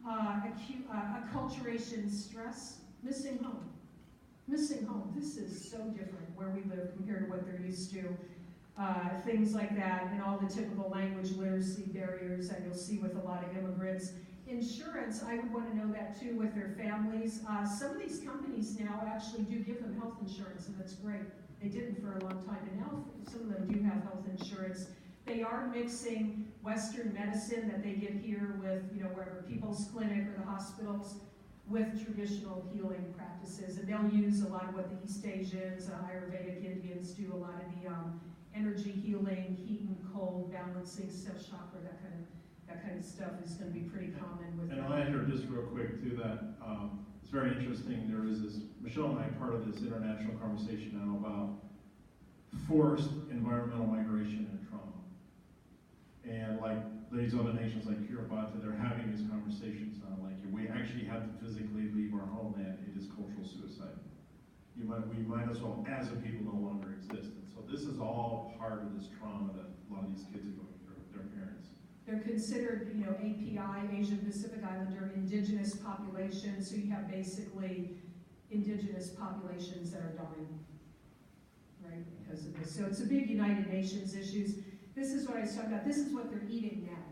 acculturation, stress, missing home. Missing home. This is so different where we live compared to what they're used to. Things like that, and all the typical language literacy barriers that you'll see with a lot of immigrants. Insurance, I would want to know that too with their families. Some of these companies now actually do give them health insurance, and that's great. They didn't for a long time, and now some of them do have health insurance. They are mixing Western medicine that they get here with, wherever People's Clinic or the hospitals, with traditional healing practices. And they'll use a lot of what the East Asians, Ayurvedic Indians do, a lot of the energy healing, heat and cold, balancing, self chakra, that kind of stuff is going to be pretty common with
And I'll add here just real quick to that. It's very interesting. There is this, Michelle and I are part of this international conversation now about forced environmental migration and trauma. And like these other nations like Kiribati, they're having these conversations now. Like, if we actually have to physically leave our homeland, it is cultural suicide. We might as well, as a people, no longer exist. And so this is all part of this trauma that a lot of these kids are going through with their parents.
They're considered, API, Asian Pacific Islander, indigenous populations, so you have basically indigenous populations that are dying, right, because of this. So it's a big United Nations issues. This is what I was talking about. This is what they're eating now.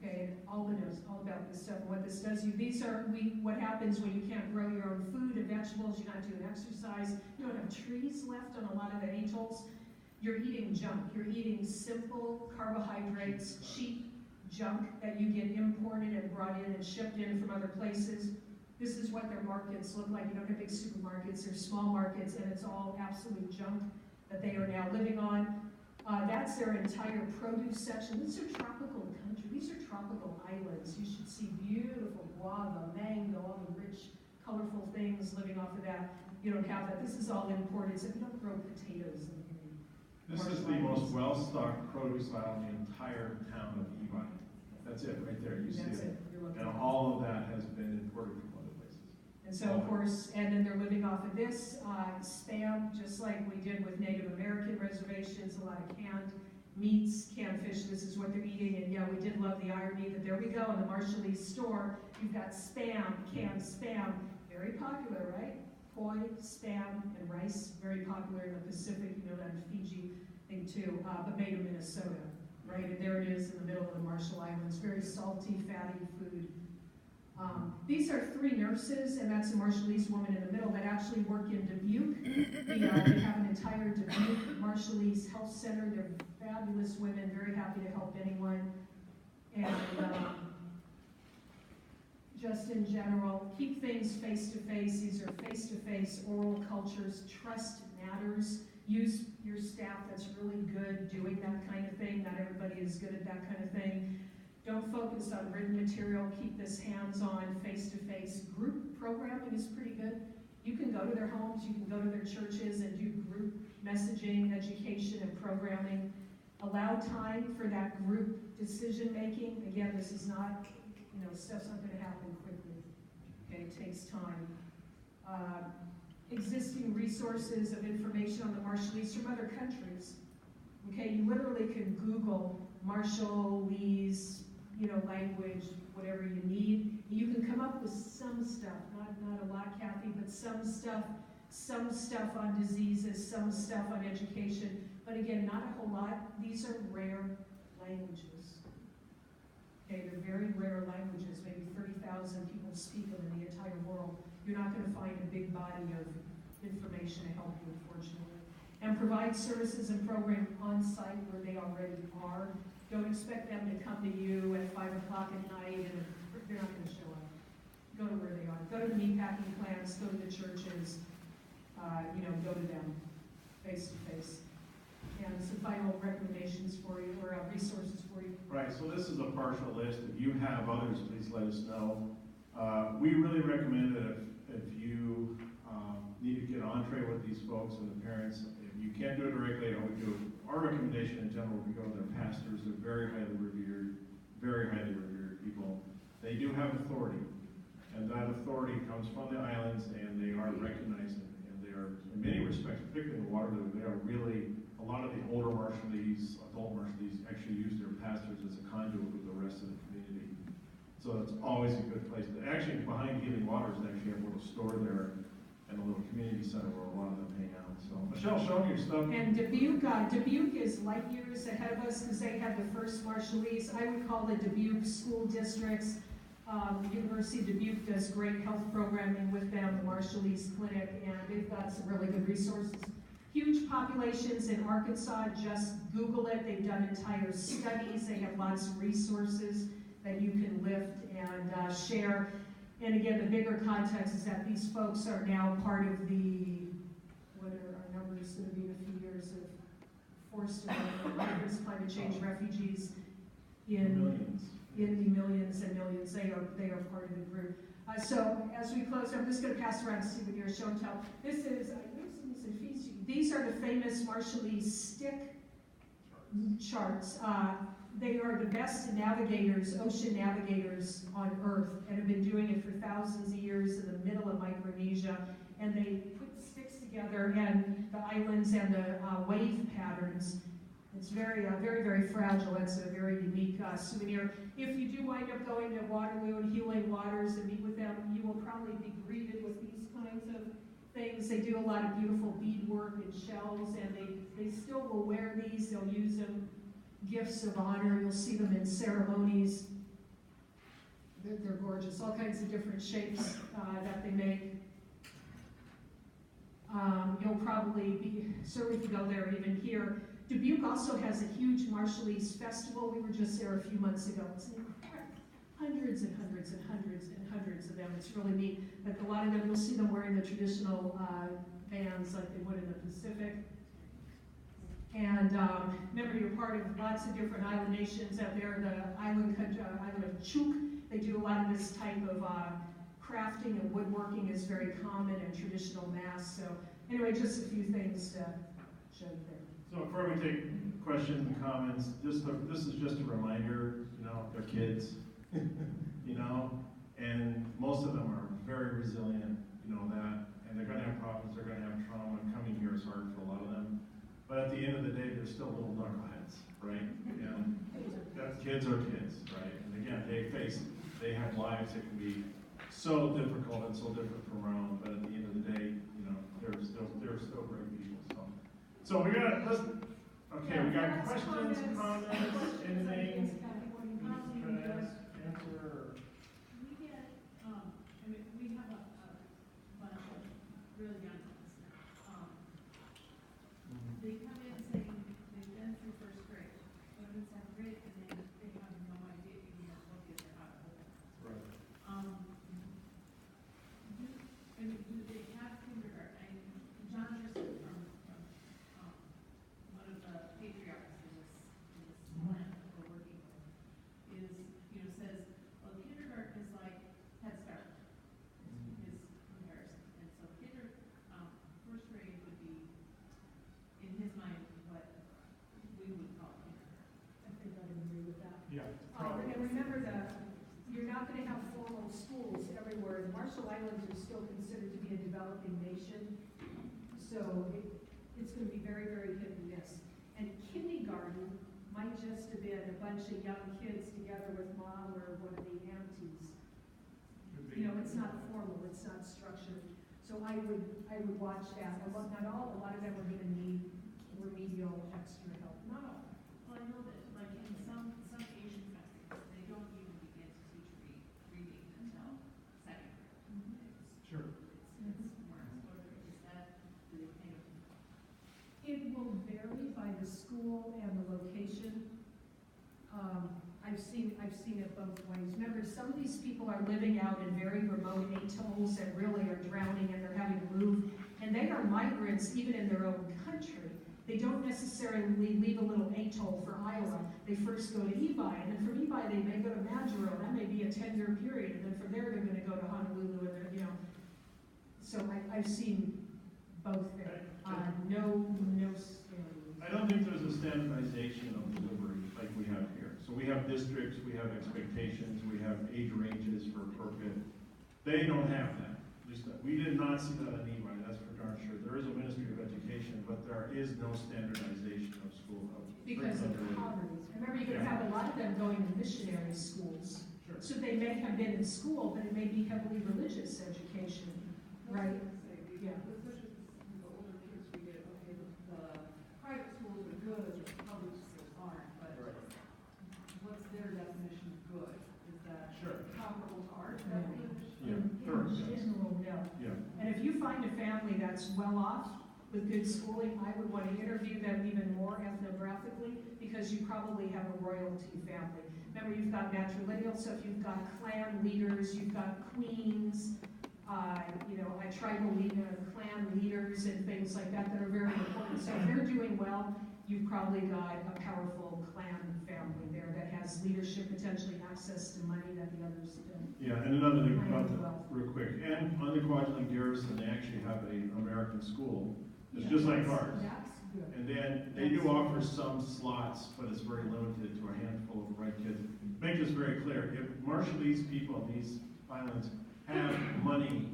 Okay, and Alba knows all about this stuff and what this does to you. These are what happens when you can't grow your own food and vegetables, you're not doing exercise, you don't have trees left on a lot of the atolls. You're eating junk. You're eating simple carbohydrates, cheap junk that you get imported and brought in and shipped in from other places. This is what their markets look like. You don't have big supermarkets, they're small markets, and it's all absolute junk that they are now living on. That's their entire produce section. These are tropical country. These are tropical islands. You should see beautiful guava, mango, all the rich, colorful things living off of that. You don't have that. This is all imported, so you don't grow potatoes in
This is the most well-stocked produce aisle in the entire town of Levi. That's it, right there. You see it. And all of that has been imported from other places.
And so, of course, and then they're living off of this spam, just like we did with Native American reservations, a lot of canned meats, canned fish. This is what they're eating. And yeah, we did love the irony that there we go in the Marshallese store. You've got spam, canned spam, very popular, right? Koi, spam, and rice, very popular in the Pacific, that in Fiji thing too, but made in Minnesota, right? And there it is in the middle of the Marshall Islands, very salty, fatty food. These are 3 nurses, and that's a Marshallese woman in the middle that actually work in Dubuque. They have an entire Dubuque Marshallese health center. They're fabulous women, very happy to help anyone. And just in general, keep things face-to-face. These are face-to-face oral cultures. Trust matters. Use your staff that's really good doing that kind of thing. Not everybody is good at that kind of thing. Don't focus on written material. Keep this hands-on, face-to-face. Group programming is pretty good. You can go to their homes, you can go to their churches and do group messaging, education, and programming. Allow time for that group decision-making. Again, this is not, stuff's not gonna happen quickly. Okay, it takes time. Existing resources of information on the Marshallese from other countries. Okay, you literally can Google Marshallese, language, whatever you need. You can come up with some stuff, not a lot, Kathy, but some stuff on diseases, some stuff on education. But again, not a whole lot. These are rare languages. Okay, they're very rare languages. Maybe 30,000 people speak them in the entire world. You're not going to find a big body of information to help you, unfortunately. And provide services and program on site where they already are. Don't expect them to come to you at 5 o'clock at night and they're not going to show up. Go to where they are. Go to the meatpacking plants, go to the churches, go to them face to face. And some final recommendations for you, or resources for you.
Right, so this is a partial list. If you have others, please let us know. We really recommend that if you need to get entree with these folks and the parents, if you can't do it directly, our recommendation in general would be go to their pastors. They're very highly revered people. They do have authority, and that authority comes from the islands, and they are recognized, and they are, in many respects, particularly in Waterloo, they are really, a lot of the older Marshallese, adult Marshallese, actually use their pastors as a conduit with the rest of the community. So it's always a good place. But actually, behind Healing Waters, they actually have a little store there and a little community center where a lot of them hang out. So, Michelle, show me your stuff.
And Dubuque is light years ahead of us because they had the first Marshallese. I would call the Dubuque school districts. The University of Dubuque does great health programming with them, the Marshallese Clinic, and they've got some really good resources. Huge populations in Arkansas, just Google it. They've done entire studies. They have lots of resources that you can lift and share. And again, the bigger context is that these folks are now part of the, what are our numbers going to be in a few years of forced migrants, climate change refugees in the millions and millions. They are part of the group. So as we close, I'm just going to pass around to see what your show and tell. This is, these are the famous Marshallese stick charts. They are the best navigators, ocean navigators on Earth, and have been doing it for thousands of years in the middle of Micronesia. And they put sticks together and the islands and the wave patterns. It's very, very fragile. It's a very unique souvenir. If you do wind up going to Waterloo and Healing Waters and meet with them, you will probably be greeted with these kinds of things. They do a lot of beautiful beadwork and shells, and they still will wear these. They'll use them gifts of honor. You'll see them in ceremonies. They're gorgeous. All kinds of different shapes that they make. You'll probably be, certainly if you go there, even here. Dubuque also has a huge Marshallese festival. We were just there a few months ago. It's hundreds and hundreds and hundreds and hundreds of them. It's really neat. But a lot of them, you'll see them wearing the traditional bands like they would in the Pacific. And remember, you're part of lots of different island nations out there. The island of Chuuk, they do a lot of this type of crafting and woodworking is very common and traditional masks. So anyway, just a few things to show you there.
So before we take questions and comments, this is just a reminder, they're kids, and most of them are very resilient, that, and they're going to have problems, they're going to have trauma. Coming here is hard for a lot of them. But at the end of the day, they're still little knuckleheads, right? And kids are kids, right? And again, they have lives that can be so difficult and so different from our own, but at the end of the day, they're still great people. So we got, we got questions, comments, anything? Answer?
We get, we have a bunch of really young ones now. They come in saying they've been through first grade, but in seventh grade, and they have no idea even what is their out of it.
Right.
Do they have kindergarten? John Anderson from one of the patriarchs in this land that we're working with,
Marshall Islands are still considered to be a developing nation, so it's gonna be very, very hit and miss. And kindergarten might just have been a bunch of young kids together with mom or one of the aunties. You know, it's not formal, it's not structured. So I would watch that. A lot of them are gonna need remedial extra help. Not all.
Well, I know that, like, in some Asian countries, they don't even begin to teach reading until second grade.
Sure.
It's more exposure. Is that the kind of,
It will vary by the school and the location. I've seen it both ways. Remember, some of these people are living out in very remote atolls and really are drowning and they're having to move. And they are migrants even in their own country. They don't necessarily leave a little atoll for Iowa. They first go to Ebi, and then from Ebi they may go to Majuro. That may be a 10-year period, and then from there they're going to go to Honolulu, and they're, you know. So I've seen both there. No standards.
I don't think there's a standardization of delivery like we have here. So we have districts, we have expectations, we have age ranges for appropriate. They don't have that. We did not see that in EY, that's for darn sure. There is a Ministry of Education, but there is no standardization of school.
Because of poverty. Remember, you can have a lot of them going to missionary schools.
Sure.
So they may have been in school, but it may be heavily religious education, right? Yeah.
Especially the older kids, we get, okay, the private schools are good, the public schools aren't, but what's their definition of good? Is that
Sure.
comparable to our
Yeah.
definition?
Yeah,
In
correct, yes.
general, no.
Yeah.
And if you find a family that's well off with good schooling, I would want to interview them even more ethnographically, because you probably have a royalty family. Remember, you've got matrilineal, so if you've got clan leaders, you've got queens, tribal clan leaders and things like that that are very important. So if they're doing well, you've probably got a powerful clan family there that has leadership, potentially access to money that the others don't.
Yeah, and another thing about that, real quick, and on the Kwajalein Garrison, they actually have an American school. It's just like ours.
That's good.
And then they do offer some slots, but it's very limited to a handful of the right kids. Make this very clear, if Marshallese people in these islands have money,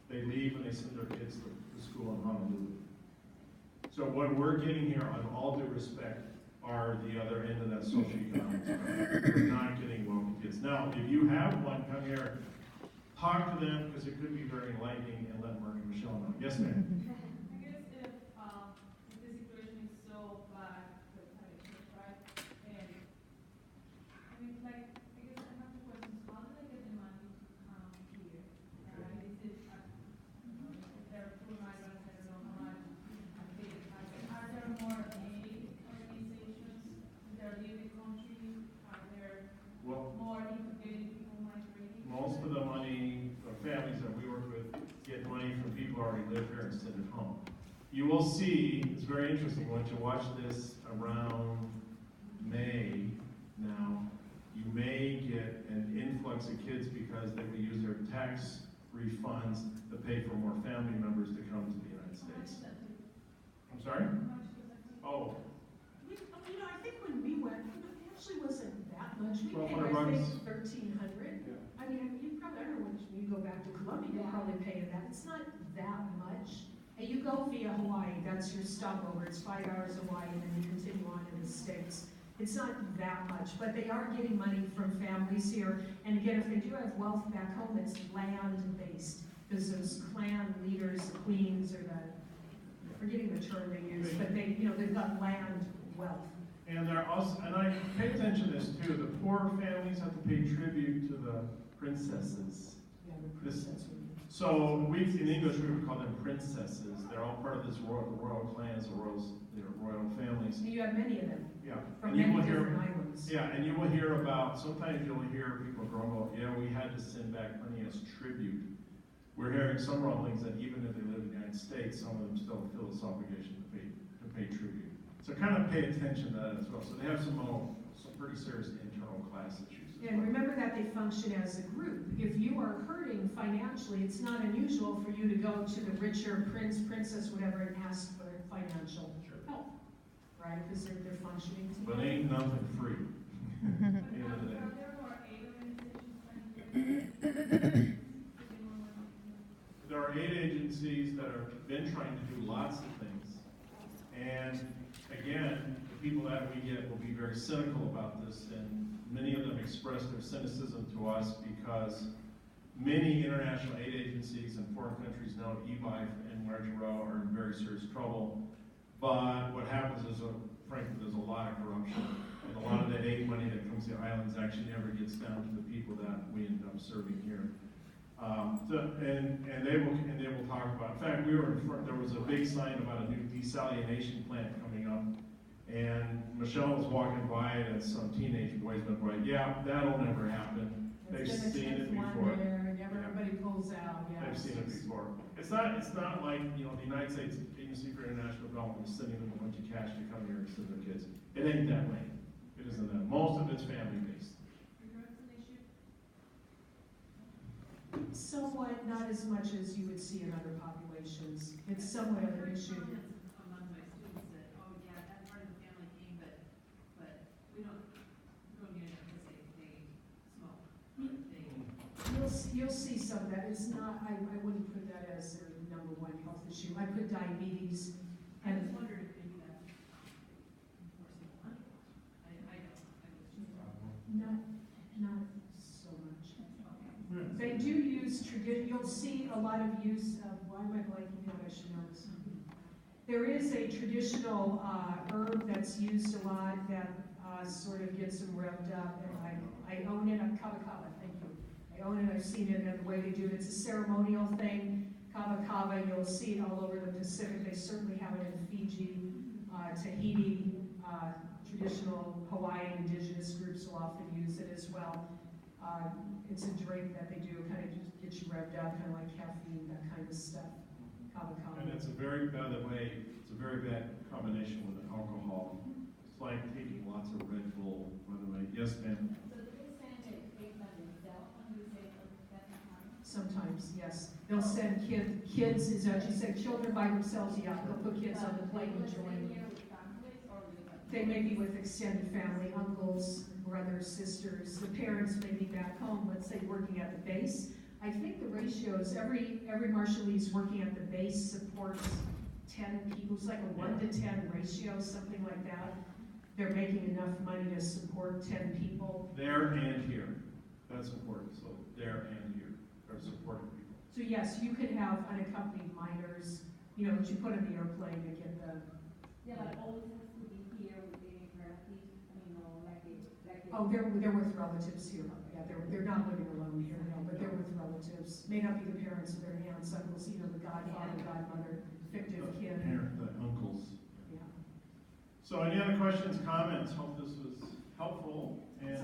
they leave and they send their kids to school in Honolulu. So what we're getting here, on all due respect, are the other end of that socioeconomic spectrum. We're not getting wealthy kids. Now, if you have one, come here, talk to them, because it could be very enlightening, and let Mark and Michelle know. Yes, ma'am?
I guess if the situation is so bad for the private church, right? And I mean, like, I guess I have two questions. How do they get the money to come here? Right? Is it, if they're poor migrants, I don't know how much. Are there more aid organizations that leave the country? Are there
Well,
more integrated people migrating?
most of the money, the families that we work with, get money from people who already live here and send it home. You will see, it's very interesting, once you watch this around May now, you may get an influx of kids because they will use their tax refunds to pay for more family members to come to the United States. I'm sorry? Oh,
I think when we went, it actually wasn't that much. We paid,
$1,200
I think,
bucks.
1,300.
yeah.
I mean, you probably, I don't know, when you go back to Colombia, you'll probably pay that. It's not that much. And you go via Hawaii, that's your stopover. It's 5 hours Hawaii, and then you continue on in the States. It's not that much, but they are getting money from families here. And again, if they do have wealth back home, it's land-based, because those clan leaders, the queens, or forgetting the term they use, but they've got land wealth.
And there are also, and I pay attention to this too, the poor families have to pay tribute to the princesses.
Yeah, the princess would be.
So in English we would call them princesses. They're all part of this royal clans, the royal families.
And you have many of them
Yeah.
from
And you
many
will hear,
different islands.
yeah, and you will hear about, sometimes you'll hear people grumble, yeah, we had to send back money as tribute. We're hearing some rumblings that even if they live in the United States, some of them still feel this obligation to pay tribute. So kind of pay attention to that as well. So they have some pretty serious internal class issues.
And remember that they function as a group. If you are hurting financially, it's not unusual for you to go to the richer prince, princess, whatever, and ask for financial help, right? Because they're functioning
But
together.
ain't nothing free. End of the day.
Are there more aid organizations trying to get
there are aid agencies that have been trying to do lots of things. And again, the people that we get will be very cynical about this, and many of them express their cynicism to us because many international aid agencies in foreign countries know EBI and Large Row are in very serious trouble. But what happens is, frankly, there's a lot of corruption. And a lot of that aid money that comes to the islands actually never gets down to the people that we end up serving here. And they will talk about, in fact, we were in front, there was a big sign about a new desalination plant coming up. And Michele was walking by it and some teenage boys went by, yeah, that'll never happen. They've seen it before.
And everybody pulls out, yeah.
They've seen it before. It's not like, you know, the United States Agency for International Development is sending them a bunch of cash to come here and send their kids. It ain't that way. It isn't that. Most of it's family-based.
Are drugs an issue?
Somewhat, not as much as you would see in other populations. It's somewhat of an issue.
Comments among my students that, oh yeah, that part of the family came, but we don't get it because they smoke.
You'll see some of that. It's not, I wouldn't put that as their number one health issue. I put diabetes
I just
and,
wondered if maybe that's enforcing the money. I don't,
not so much.
okay.
They do use you'll see a lot of use of, why am I blanking out? I should know this. There is a traditional herb that's used a lot that sort of gets them revved up, and I own it. Kava kava, thank you. I own it. I've seen it, and the way they do it, it's a ceremonial thing. Kava kava, you'll see it all over the Pacific. They certainly have it in Fiji, Tahiti. Traditional Hawaiian indigenous groups will often use it as well. It's a drink that they do, kind of just get you revved up, kind of like caffeine, that kind of stuff. Kava kava.
And it's a very, by the way, it's a very bad combination with alcohol. It's like taking lots of Red Bull, by the way. Yes, ma'am?
So do they send a cake by themselves when you say that time?
Sometimes, yes. They'll send kids, is that you said, children by themselves, yeah, they'll put kids on the plane and join. They may be with extended family, uncles, brothers, sisters. The parents may be back home, let's say working at the base. I think the ratios, every Marshallese working at the base supports 10 people. It's like a 1 to 10 ratio, something like that. They're making enough money to support 10 people.
There and here. That's important. So there and here are supporting people.
So yes, you could have unaccompanied minors, you know, that you put in the airplane to get the.
Yeah, but always has to be here with the relatives,
Oh, they're with relatives here. Yeah, they're not living alone here, no, but they're with relatives. May not be the parents or their aunts, uncles, you know, the godfather, godmother, fictive kin.
The uncles.
Yeah.
So any other questions, comments? Hope this was helpful. And